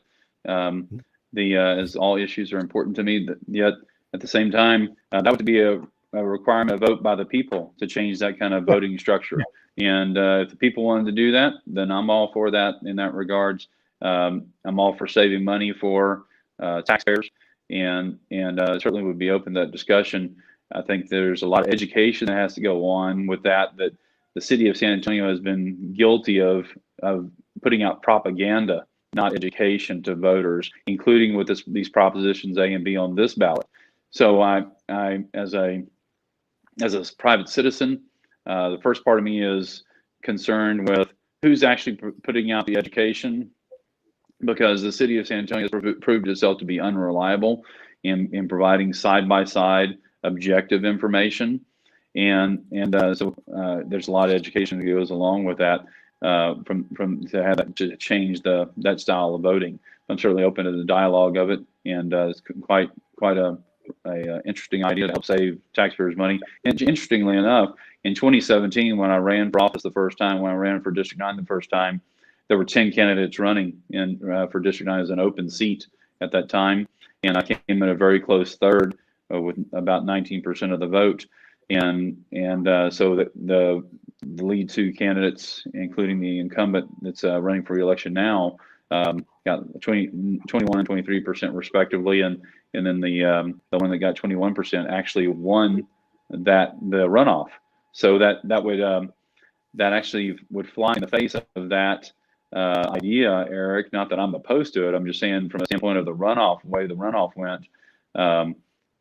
Um, the As all issues are important to me, yet at the same time, that would be a requirement, a vote by the people to change that kind of Yeah, voting structure. yeah, And if the people wanted to do that, then I'm all for that in that regards. I'm all for saving money for taxpayers, and certainly would be open to that discussion. I think there's a lot of education that has to go on with that. That the city of San Antonio has been guilty of putting out propaganda, not education to voters, including with these propositions A and B on this ballot. So I as a private citizen, the first part of me is concerned with who's actually putting out the education, because the city of San Antonio has proved itself to be unreliable in providing side by side objective information, and so there's a lot of education that goes along with that, from to have that to change that style of voting. I'm certainly open to the dialogue of it, and it's quite a interesting idea to help save taxpayers money. And interestingly enough, in 2017, when I ran for office the first time, when I ran for District 9 the first time, there were 10 candidates running in for District 9 as an open seat at that time, and I came in a very close third with about 19% of the vote. So the lead two candidates, including the incumbent that's running for re-election now, got 21 and 23% respectively, and then the one that got 21% actually won the runoff. So that actually would fly in the face of that idea, Eric. Not that I'm opposed to it. I'm just saying from a standpoint of the runoff, way the runoff went.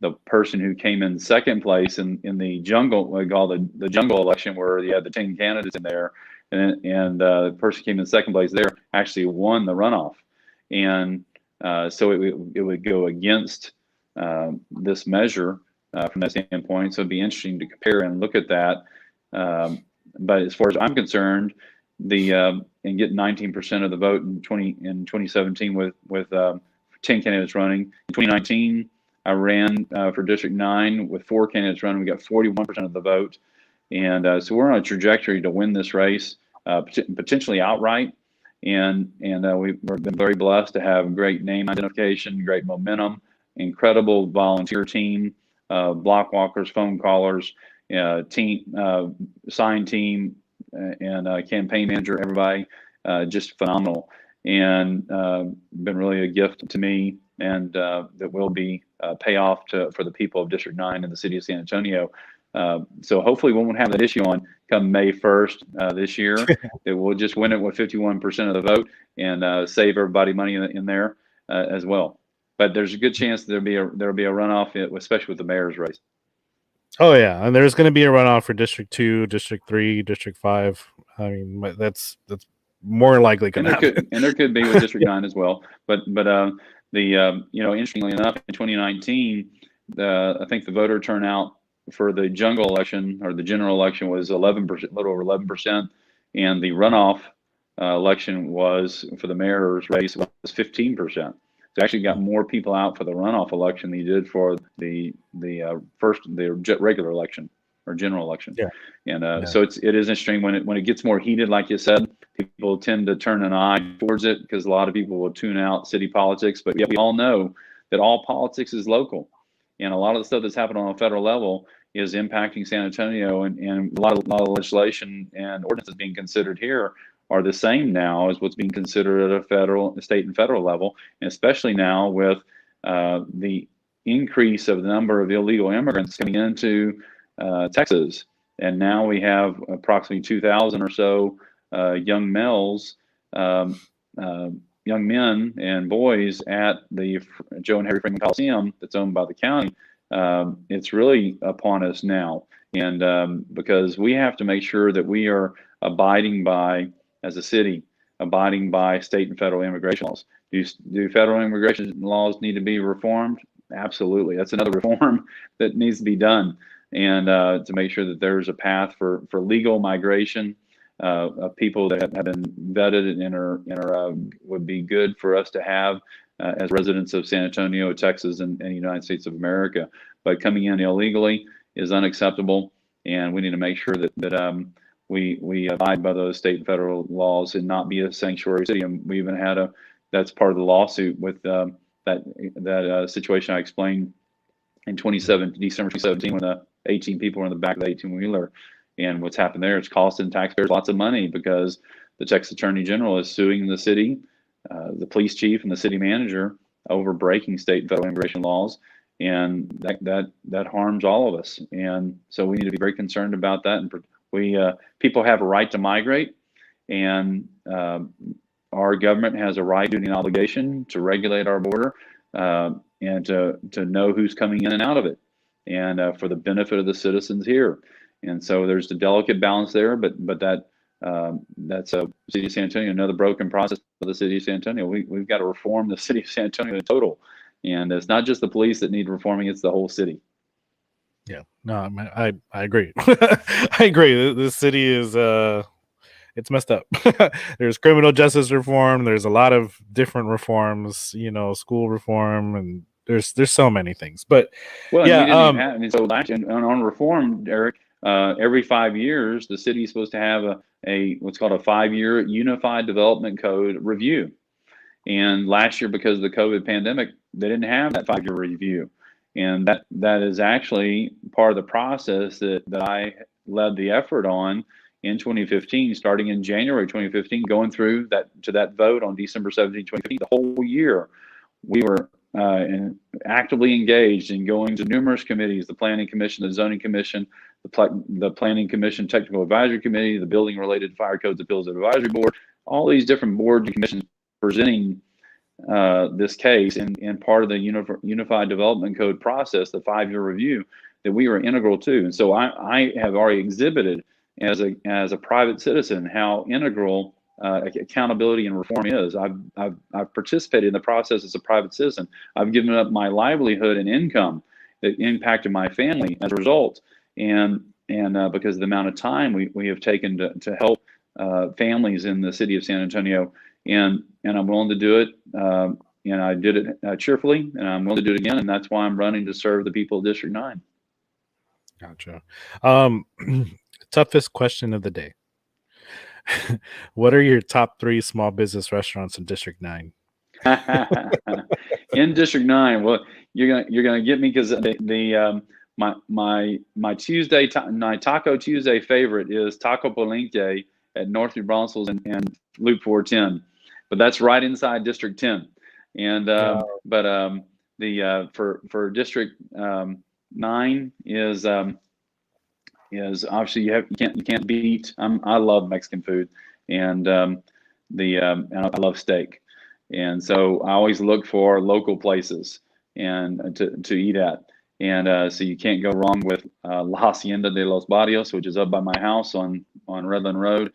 The person who came in second place in the jungle, we call the jungle election, where you had the 10 candidates in there, and the person who came in second place there actually won the runoff, and so it would go against this measure from that standpoint. So it'd be interesting to compare and look at that. But as far as I'm concerned, and get 19% of the vote in 2017 with 10 candidates running. In 2019, I ran for District 9 with 4 candidates running. We got 41% of the vote, and so we're on a trajectory to win this race, potentially outright. And we've been very blessed to have great name identification, great momentum, incredible volunteer team, block walkers, phone callers, team, sign team, and campaign manager, everybody, just phenomenal, and been really a gift to me that will be payoff for the people of District 9 in the city of San Antonio. So hopefully we won't have that issue on come May 1st this year. That we'll just win it with 51% of the vote and save everybody money in there as well. But there's a good chance there'll be a runoff, especially with the mayor's race. Oh yeah, and there's going to be a runoff for District 2, District 3, District 5. I mean, that's more likely going to happen. And there could be with District 9 as well. But interestingly enough, in 2019, I think the voter turnout for the jungle election or the general election was 11%, a little over 11%, and the runoff election was for the mayor's race was 15%. So actually got more people out for the runoff election than you did for the regular election or general election. Yeah. And so it is interesting when it gets more heated, like you said, people tend to turn an eye towards it because a lot of people will tune out city politics. But yet we all know that all politics is local, and a lot of the stuff that's happening on a federal level is impacting San Antonio, and a lot of legislation and ordinances being considered here are the same now as what's being considered at a state and federal level, and especially now with the increase of the number of illegal immigrants coming into Texas. And now we have approximately 2,000 or so young males, young men and boys at the Joe and Harry Freeman Coliseum that's owned by the county. It's really upon us now. And because we have to make sure that we are abiding by, as a city, abiding by state and federal immigration laws. Do federal immigration laws need to be reformed? Absolutely. That's another reform that needs to be done. And to make sure that there's a path for legal migration of people that have been vetted and would be good for us to have as residents of San Antonio, Texas, and the United States of America. But coming in illegally is unacceptable, and we need to make sure that we abide by those state and federal laws and not be a sanctuary city. And we even had that's part of the lawsuit with that situation I explained in December 2017 when the 18 people were in the back of the 18-wheeler. And what's happened there, it's costing taxpayers lots of money because the Texas Attorney General is suing the city, the police chief, and the city manager over breaking state and federal immigration laws. And that harms all of us. And so we need to be very concerned about that. And people have a right to migrate, and our government has a right, duty, and obligation to regulate our border and to know who's coming in and out of it, and for the benefit of the citizens here. And so there's a delicate balance there, but that's a city of San Antonio, another broken process for the city of San Antonio. We've got to reform the city of San Antonio in total, and it's not just the police that need reforming; it's the whole city. Yeah, no, I agree. I agree. The city is it's messed up. There's criminal justice reform. There's a lot of different reforms. School reform, and there's so many things. But well, yeah, so on reform, Eric. Every 5 years, the city is supposed to have a what's called a 5-year Unified Development Code review. And last year, because of the COVID pandemic, they didn't have that 5-year review. And that is actually part of the process that I led the effort on in 2015, starting in January 2015, going through to that vote on December 17, 2015. The whole year, we were actively engaged in going to numerous committees: the Planning Commission, the Zoning Commission, the Planning Commission Technical Advisory Committee, the Building Related Fire Codes Appeals Advisory Board, all these different boards and commissions presenting this case and part of the Unified Development Code process, the 5-year review that we were integral to. And so I have already exhibited as a private citizen how integral accountability and reform is. I've participated in the process as a private citizen. I've given up my livelihood and income that impacted my family as a result, and because of the amount of time we have taken to help families in the city of San Antonio, and I'm willing to do it, and I did it cheerfully, and I'm willing to do it again, and that's why I'm running to serve the people of District 9. Gotcha. Toughest question of the day. What are your top 3 small business restaurants in District 9? In District 9, well, you're gonna get me because my Tuesday, my Taco Tuesday favorite is Taco Palenque at North New Braunfels and Loop 410, but that's right inside District 10. And the for District 9 is obviously you can't beat. I love Mexican food, and and I love steak, and so I always look for local places and to eat at. And so you can't go wrong with La Hacienda de los Barrios, which is up by my house on Redland Road,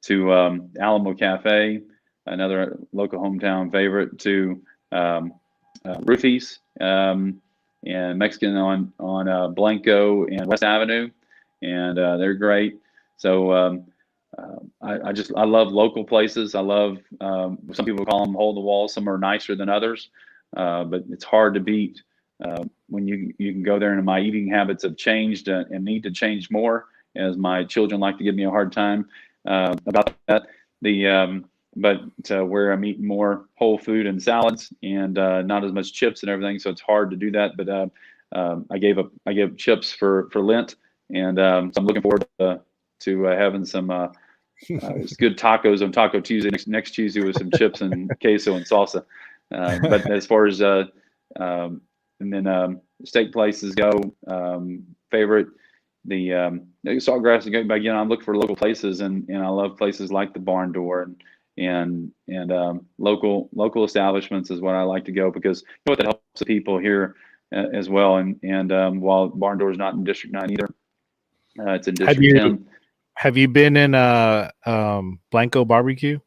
to Alamo Cafe, another local hometown favorite, to Roofies, and Mexican on Blanco and West Avenue, and they're great. So I love local places. I love, some people call them hole in the wall. Some are nicer than others, but it's hard to beat when you can go there. And my eating habits have changed and need to change more, as my children like to give me a hard time about that. But where I'm eating more whole food and salads, and not as much chips and everything, so it's hard to do that. But I gave up chips for Lent, and so I'm looking forward to having some good tacos on Taco Tuesday next Tuesday with some chips and queso and salsa. But as far as and then steak places go, favorite. The Saltgrass again. I look for local places, and I love places like the Barn Door and local establishments is what I like to go, because you know what, that helps the people here as well. And while Barn Door is not in District 9 either, it's in District 10. Have you been in Blanco Barbecue?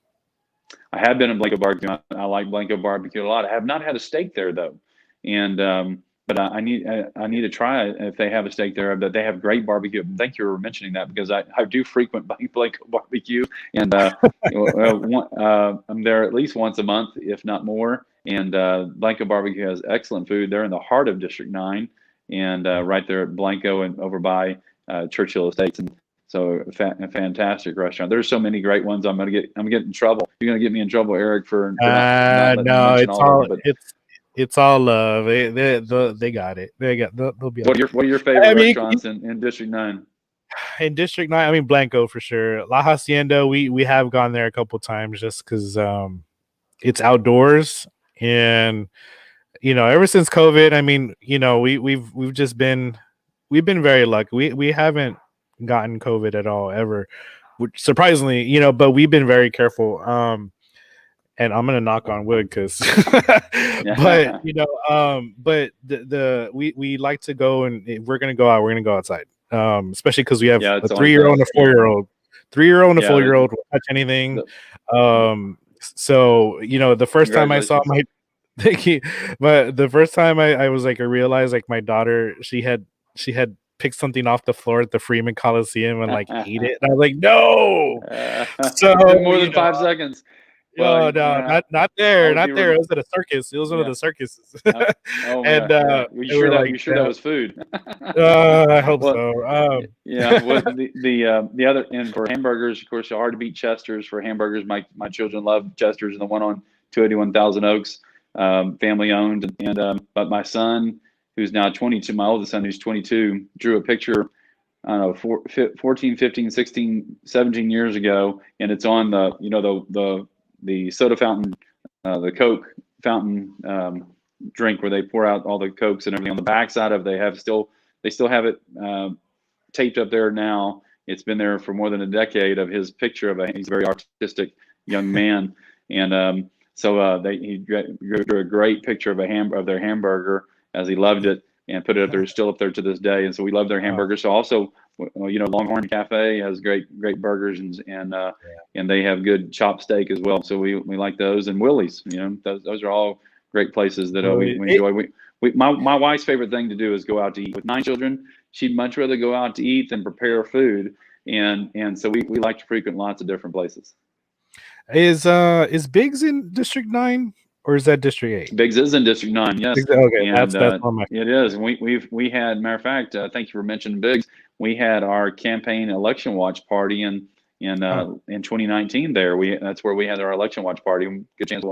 I have been in Blanco Barbecue. I like Blanco Barbecue a lot. I have not had a steak there though, and but I need to try it if they have a steak there. But they have great barbecue. Thank you for mentioning that, because I do frequent Blanco Barbecue, and I'm there at least once a month, if not more. And Blanco Barbecue has excellent food. They're in the heart of District 9, and right there at Blanco and over by Churchill Estates. And so a fantastic restaurant. There's so many great ones. I'm gonna get in trouble. You're gonna get me in trouble, Eric, for not letting me mention all of them. But it's all love. They got it. They'll be. What are your favorite restaurants in District 9? In District 9, I mean Blanco for sure. La Hacienda, we have gone there a couple times just because it's outdoors, and ever since COVID, I mean, we've just been very lucky. We haven't gotten COVID at all ever, which surprisingly, but we've been very careful. And I'm gonna knock on wood because, but but we like to go, and if we're gonna go out, we're gonna go outside. Especially because we have a 3-year-old and a 4-year-old. 3-year-old and a 4-year-old will touch anything. So the first time I saw my, thank you, but the first time I was like, I realized like my daughter, she had picked something off the floor at the Freeman Coliseum and like ate it. And I was like, no. So more than 5 seconds. Well, no, not there. Not there. It was at a circus. It was one of the circuses. And you sure that was food? I hope so. Yeah. Well, the other, and for hamburgers, of course, hard to beat Chester's for hamburgers. My children love Chester's, and the one on 281 Thousand Oaks, family owned. And but my son, who's now 22, my oldest son, who's 22, drew a picture, I don't know, 14, 15, 16, 17 years ago, and it's on the soda fountain, the Coke fountain drink where they pour out all the Cokes and everything. On the backside of they still have it taped up there now. It's been there for more than a decade of his picture he's a very artistic young man, and so he drew a great picture of their hamburger as he loved it, and put it up there. It's still up there to this day, and so we love their hamburgers. So also, Longhorn Cafe has great burgers, and they have good chopped steak as well. So we like those, and Willie's. Those are all great places that we enjoy. My wife's favorite thing to do is go out to eat. With 9 children, she'd much rather go out to eat than prepare food, and so we like to frequent lots of different places. Is Biggs in District 9? Or is that District 8? Biggs is in District 9, yes. Okay, and, that's it is. And we had, matter of fact, thank you for mentioning Biggs. We had our campaign election watch party in 2019 there. That's where we had our election watch party. Good chance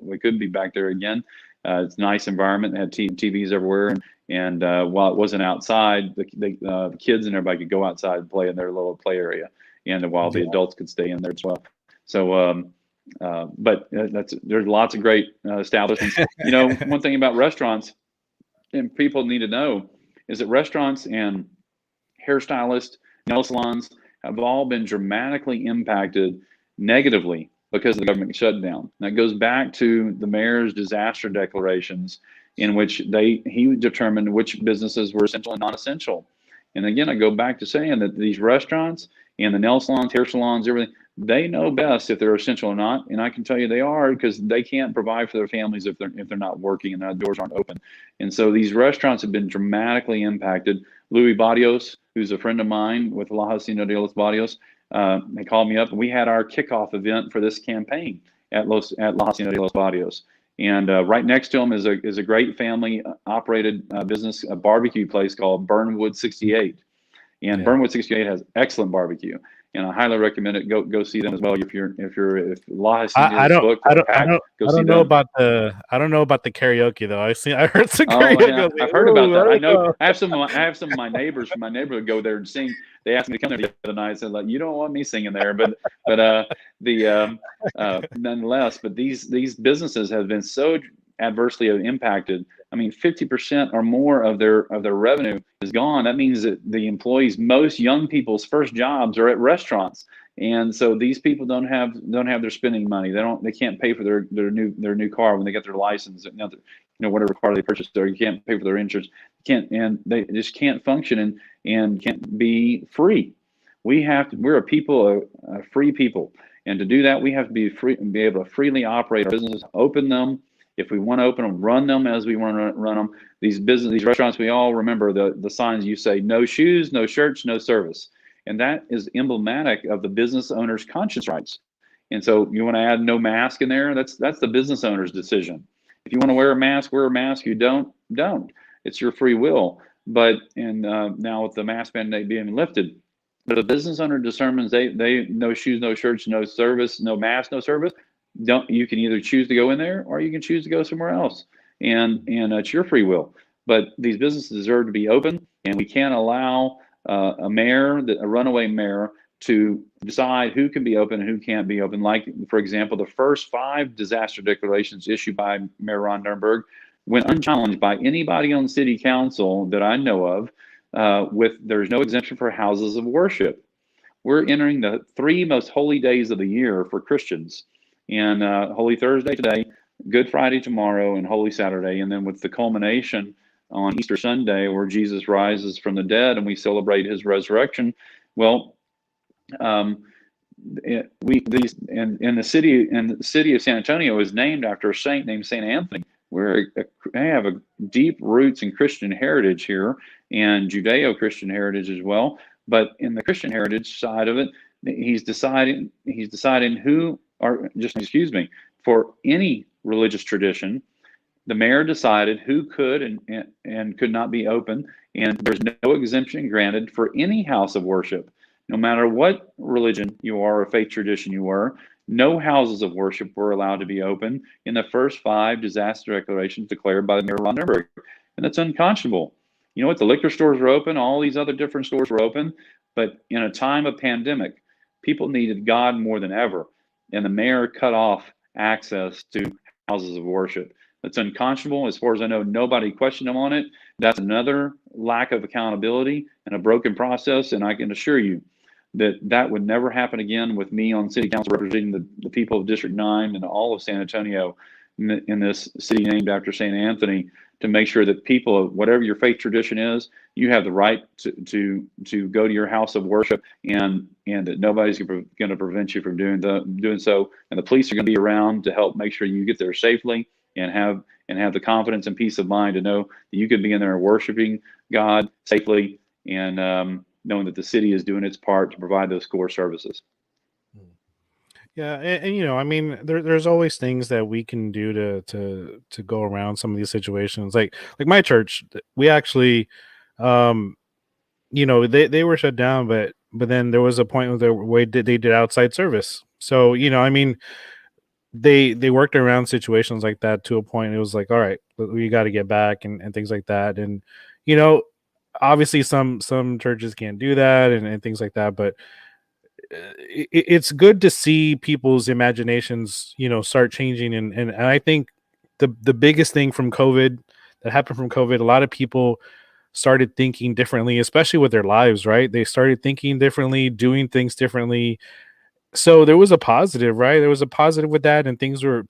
we could be back there again. It's a nice environment. They had TVs everywhere, and while it wasn't outside, the kids and everybody could go outside and play in their little play area, and while the adults could stay in there as well. So But there's lots of great establishments. One thing about restaurants, and people need to know, is that restaurants and hairstylists, nail salons have all been dramatically impacted negatively because of the government shutdown. That goes back to the mayor's disaster declarations, in which he determined which businesses were essential and non-essential. And again, I go back to saying that these restaurants and the nail salons, hair salons, everything, they know best if they're essential or not. And I can tell you they are, because they can't provide for their families if they're not working and their doors aren't open. And so these restaurants have been dramatically impacted. Louis Barrios, who's a friend of mine with La Hacienda de los Barrios, they called me up, and we had our kickoff event for this campaign at La Hacienda de los Barrios. And right next to him is a great family operated business, a barbecue place called Burnwood 68. And Burnwood 68 has excellent barbecue, and I highly recommend it. Go see them as well. If La Hacienda booked, I don't know about the karaoke though. I heard some karaoke. I've heard about that. I know. I have some of my neighbors from my neighborhood go there and sing. They asked me to come there the other night. Said, like, you don't want me singing there, but nonetheless, but these businesses have been so adversely impacted. I mean, 50% or more of their revenue is gone. That means that the employees, most young people's first jobs are at restaurants, and so these people don't have their spending money. They can't pay for their new car when they get their license. Whatever car they purchased, or you can't pay for their insurance. And they just can't function and can't be free. We're a people, a free people, and to do that, we have to be free and be able to freely operate our businesses, open them. If we want to open them, run them as we want to run them. These restaurants, we all remember the signs you say, no shoes, no shirts, no service. And that is emblematic of the business owner's conscience rights. And so you want to add no mask in there, that's the business owner's decision. If you want to wear a mask, wear a mask. You don't. It's your free will. But now with the mask mandate being lifted, but the business owner determines they no shoes, no shirts, no service, no mask, no service. You can either choose to go in there, or you can choose to go somewhere else, and it's your free will. But these businesses deserve to be open, and we can't allow a runaway mayor, to decide who can be open and who can't be open. Like, for example, the first 5 disaster declarations issued by Mayor Ron Nirenberg went unchallenged by anybody on city council that I know of. There's no exemption for houses of worship. We're entering the 3 most holy days of the year for Christians. And Holy Thursday today, Good Friday tomorrow, and Holy Saturday. And then with the culmination on Easter Sunday, where Jesus rises from the dead and we celebrate his resurrection. Well, the city of San Antonio is named after a saint named Saint Anthony. We have a deep roots in Christian heritage here, and Judeo-Christian heritage as well. But in the Christian heritage side of it, he's deciding who, or just excuse me, for any religious tradition, the mayor decided who could and could not be open, and there's no exemption granted for any house of worship. No matter what religion you are or faith tradition you were, no houses of worship were allowed to be open in the first 5 disaster declarations declared by Mayor Ron Nirenberg. And that's unconscionable. You know what? The liquor stores were open, all these other different stores were open, but in a time of pandemic, people needed God more than ever, and the mayor cut off access to houses of worship. That's unconscionable. As far as I know, nobody questioned him on it. That's another lack of accountability and a broken process, and I can assure you that would never happen again with me on city council representing the people of District 9 and all of San Antonio in this city named after St. Anthony, to make sure that people, whatever your faith tradition is, you have the right to go to your house of worship, and that nobody's going to prevent you from doing so. And the police are going to be around to help make sure you get there safely and have the confidence and peace of mind to know that you could be in there worshiping God safely, and knowing that the city is doing its part to provide those core services. Yeah, and I mean, there's always things that we can do to go around some of these situations. Like my church, we actually, they were shut down, but then there was a point where they did outside service. So I mean, they worked around situations like that to a point. It was like, all right, we got to get back and things like that. And obviously some churches can't do that and things like that, but it's good to see people's imaginations, start changing. And I think the biggest thing from COVID that happened from COVID, a lot of people started thinking differently, especially with their lives, right? They started thinking differently, doing things differently. So there was a positive, right? There was a positive with that, and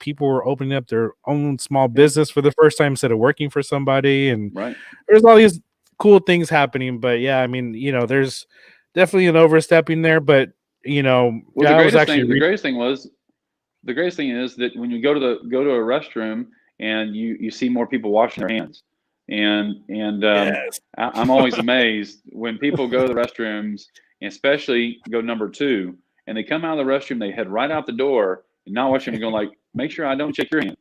people were opening up their own small Yeah. business for the first time instead of working for somebody. And Right. there's all these cool things happening. But yeah, I mean, there's definitely an overstepping there. But Well, yeah, I was actually the greatest thing is that when you go to a restroom and you see more people washing their hands, and yes, I'm always amazed when people go to the restrooms, and especially go number two, and they come out of the restroom, they head right out the door and not washing and go like, make sure I don't shake your hand.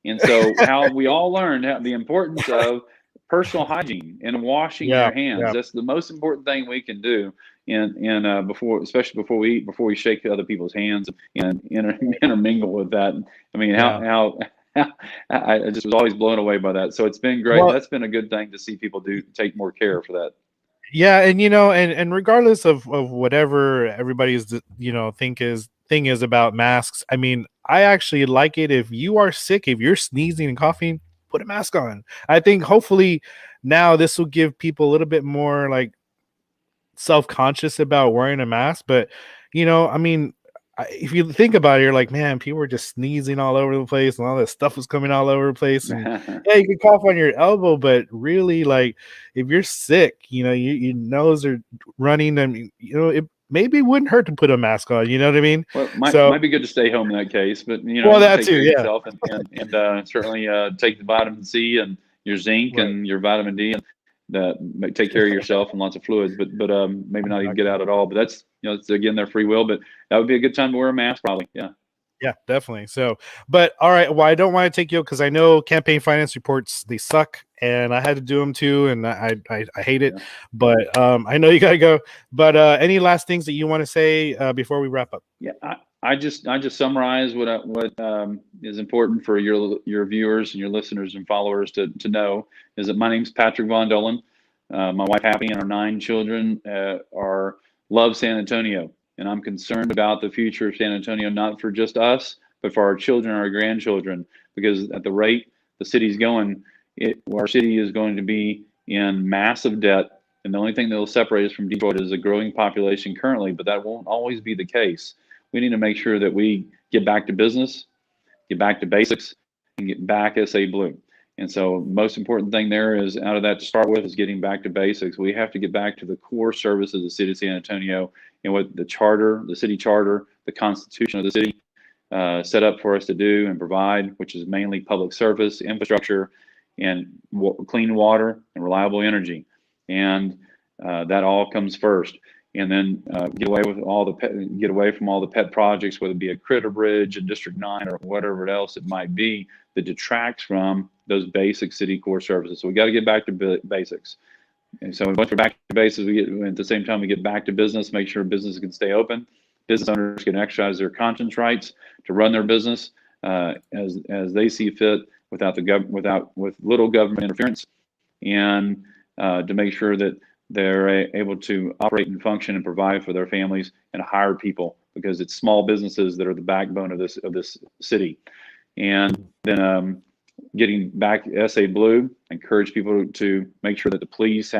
And so how we all learned the importance of personal hygiene and washing yeah, your hands. yeah, That's the most important thing we can do. And before, especially before we eat, before we shake other people's hands and intermingle with that. I mean, yeah. I just was always blown away by that. So it's been great. Well, That's been a good thing to see people take more care for that. yeah, and and regardless of whatever everybody's thing is about masks, I mean, I actually like it if you are sick, if you're sneezing and coughing, put a mask on. I think hopefully now this will give people a little bit more like self-conscious about wearing a mask. But I mean, if you think about it, you're like, man, people were just sneezing all over the place and all this stuff was coming all over the place. And yeah, you can cough on your elbow, but really, like, if you're sick, your nose are running, I mean, it maybe wouldn't hurt to put a mask on, you know what I mean? Well, So, might be good to stay home in that case, but well, that take too, care of yeah, yourself and certainly take the vitamin C and your zinc right. and your vitamin D and take care of yourself and lots of fluids, but maybe not even get Exactly. out at all. But that's it's again their free will. But that would be a good time to wear a mask, probably. Yeah, Yeah, definitely. So, but all right. Well, I don't want to take you because I know campaign finance reports, they suck, and I had to do them too, and I hate it. yeah. But I know you gotta go. But any last things that you want to say before we wrap up? Yeah, I just summarize what is important for your viewers and your listeners and followers to know is that my name's Patrick Von Dohlen. My wife Happy and our 9 children are love San Antonio, and I'm concerned about the future of San Antonio, not for just us, but for our children and our grandchildren, because at the rate the city's going, our city is going to be in massive debt. And the only thing that will separate us from Detroit is a growing population currently, but that won't always be the case. We need to make sure that we get back to business, get back to basics, and get back SA Blue. And so, most important thing there is out of that to start with is getting back to basics. We have to get back to the core services of the city of San Antonio and what the charter, the city charter, the constitution of the city set up for us to do and provide, which is mainly public service, infrastructure, and clean water and reliable energy. And that all comes first. And then get away from all the pet projects, whether it be a critter bridge, a District 9, or whatever else it might be that detracts from those basic city core services. So we got to get back to basics. And so once we're back to basics, at the same time we get back to business, make sure business can stay open, business owners can exercise their conscience rights to run their business as they see fit, with little government interference, and to make sure that they're able to operate and function and provide for their families and hire people, because it's small businesses that are the backbone of this city. And then getting back SA Blue, encourage people to make sure that the police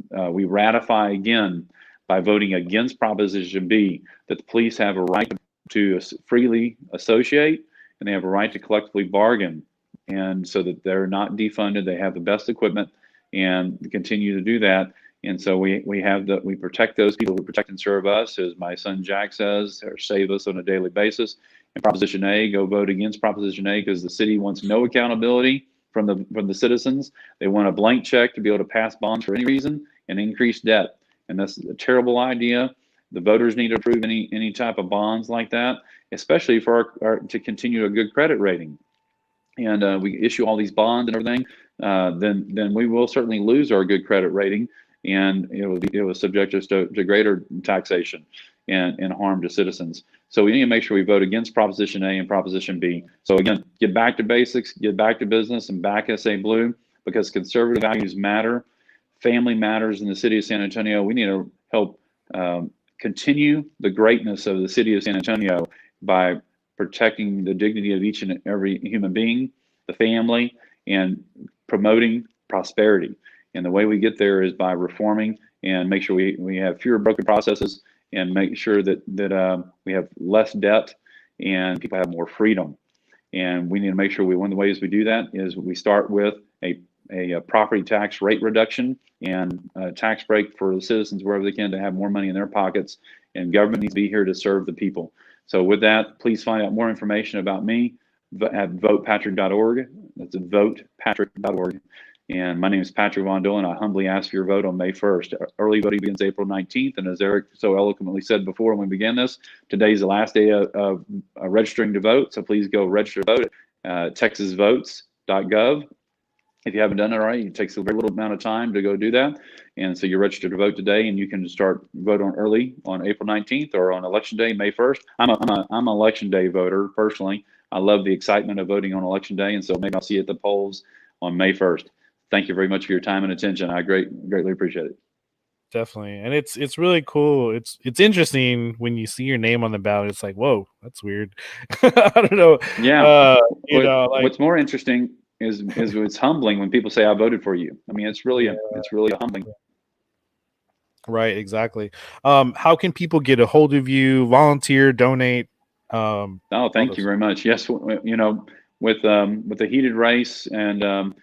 we ratify again by voting against Proposition B that the police have a right to freely associate and they have a right to collectively bargain, and so that they're not defunded, they have the best equipment and continue to do that. And so we protect those people who protect and serve us, as my son Jack says, or save us on a daily basis. And Proposition A, go vote against Proposition A, because the city wants no accountability from the citizens. They want a blank check to be able to pass bonds for any reason and increase debt. And that's a terrible idea. The voters need to approve any type of bonds like that, especially for to continue a good credit rating. And we issue all these bonds and everything, then we will certainly lose our good credit rating, and it will subject us to greater taxation and harm to citizens. So we need to make sure we vote against Proposition A and Proposition B. So again, get back to basics, get back to business, and back SA Blue, because conservative values matter. Family matters in the city of San Antonio. We need to help continue the greatness of the city of San Antonio by protecting the dignity of each and every human being, the family, and promoting prosperity. And the way we get there is by reforming and make sure we have fewer broken processes and make sure that we have less debt and people have more freedom. And we need to make sure one of the ways we do that is we start with a property tax rate reduction and a tax break for the citizens wherever they can to have more money in their pockets. And government needs to be here to serve the people. So with that, please find out more information about me at votepatrick.org. That's votepatrick.org. And my name is Patrick Von Dohlen. I humbly ask for your vote on May 1st. Early voting begins April 19th. And as Eric so eloquently said before when we began this, today's the last day of registering to vote. So please go register to vote at texasvotes.gov. If you haven't done it already, it takes a very little amount of time to go do that. And so you're registered to vote today, and you can start vote on early on April 19th or on election day, May 1st. I'm an election day voter personally. I love the excitement of voting on election day, and so maybe I'll see you at the polls on May 1st. Thank you very much for your time and attention. I greatly appreciate it. Definitely. And it's really cool. It's interesting when you see your name on the ballot. It's like, whoa, that's weird. I don't know. Yeah. What's more interesting is it's humbling when people say I voted for you. I mean, it's really humbling. Right, exactly. How can people get a hold of you, volunteer, donate? Thank you very much. Yes, with the heated race, and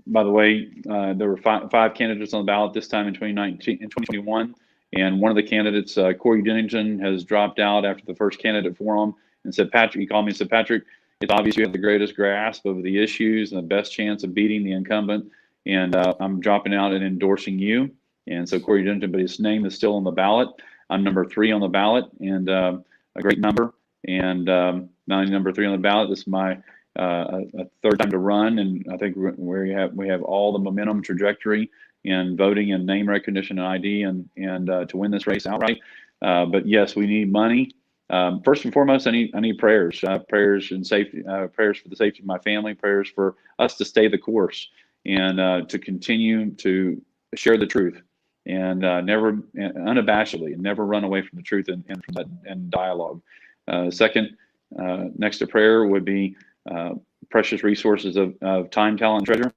by the way, there were five candidates on the ballot this time in 2021, and one of the candidates, Corey Dennington, has dropped out after the first candidate forum and said, Patrick, he called me and said, Patrick, it's obvious you have the greatest grasp of the issues and the best chance of beating the incumbent, and I'm dropping out and endorsing you. And so Corey Dennington, but his name is still on the ballot. I'm number 3 on the ballot, and a great number. And not only number 3 on the ballot, this is my a third time to run, and I think we have all the momentum, trajectory, and voting and name recognition and ID, and to win this race outright. But yes, we need money. First and foremost, I need prayers, prayers and safety, prayers for the safety of my family, prayers for us to stay the course and to continue to share the truth and never unabashedly, and never run away from the truth and from that and dialogue. Second, next to prayer would be precious resources of time, talent, and treasure.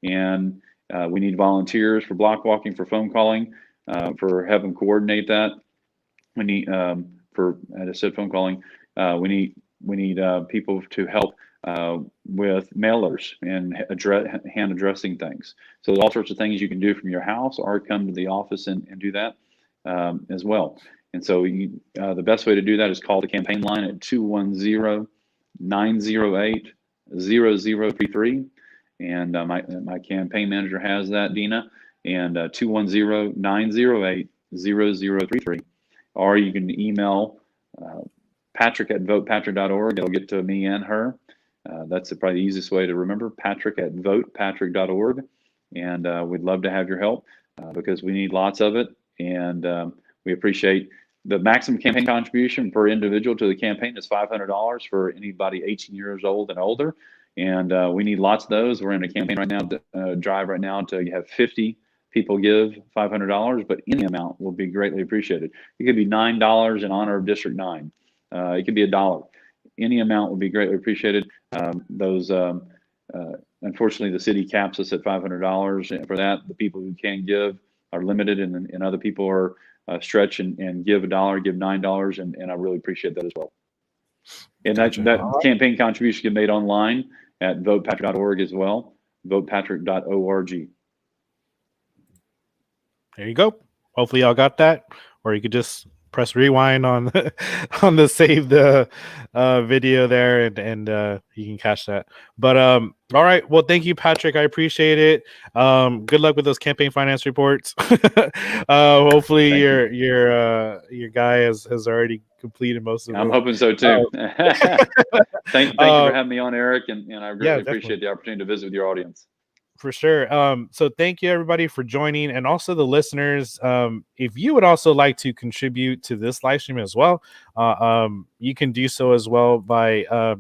And we need volunteers for block walking, for phone calling, for having coordinate that. We need for, as I said, phone calling. We need people to help with mailers and hand addressing things. So there's all sorts of things you can do from your house, or come to the office and do that as well. And so the best way to do that is call the campaign line at 210-908-0033. And my campaign manager has that, Dina, and 210-908-0033. Or you can email Patrick at votepatrick.org. It'll get to me and her. That's probably the easiest way to remember, Patrick at votepatrick.org. And we'd love to have your help because we need lots of it. And we appreciate the maximum campaign contribution per individual to the campaign is $500 for anybody 18 years old and older. And we need lots of those. We're in a campaign right now, drive right now to have 50 people give $500, but any amount will be greatly appreciated. It could be $9 in honor of District 9. It could be $1. Any amount would be greatly appreciated. Unfortunately, the city caps us at $500, and for that, the people who can give are limited, and other people are stretch and give $1, give $9, and I really appreciate that as well. And Gotcha. that campaign contribution can be made online at votepatrick.org as well, votepatrick.org. There you go. Hopefully y'all got that, or you could just press rewind on the save the video there, and you can catch that. But all right, well, thank you, Patrick. I appreciate it. Good luck with those campaign finance reports. Hopefully your guy has already completed most of them. I'm hoping so too. Thank you for having me on, Eric, and I really appreciate the opportunity to visit with your audience. For sure. So thank you everybody for joining, and also the listeners. If you would also like to contribute to this live stream as well, you can do so as well by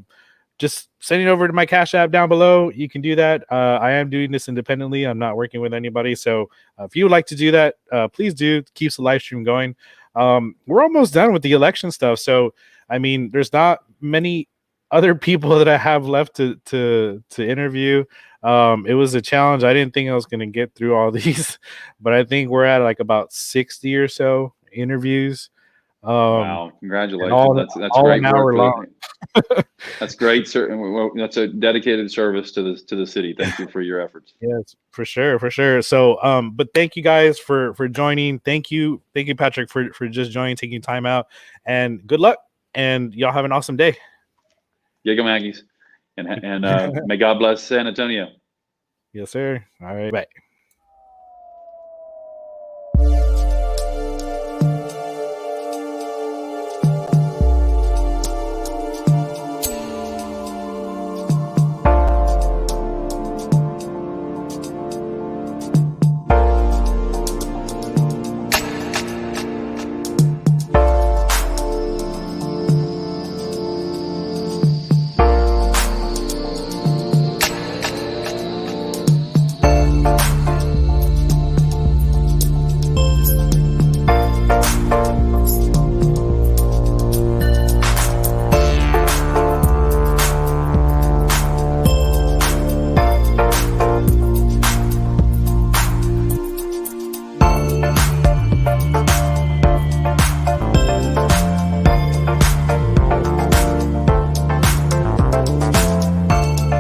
just sending it over to my Cash App down below. You can do that. I am doing this independently. I'm not working with anybody. So if you would like to do that, please do. Keeps the live stream going. we're almost done with the election stuff. So, I mean, there's not many other people that I have left to interview. It was a challenge. I didn't think I was going to get through all these, but I think we're at like about 60 or so interviews. Wow, And congratulations. That's all great an work hour for long. that's great, sir. Well, that's a dedicated service to the city. Thank you for your efforts. Yes, for sure, for sure. So, but thank you guys for joining. Thank you, Patrick, for just joining, taking time out, and good luck. And y'all have an awesome day. Yeah, go Maggies, and may God bless San Antonio. Yes, sir. All right, bye.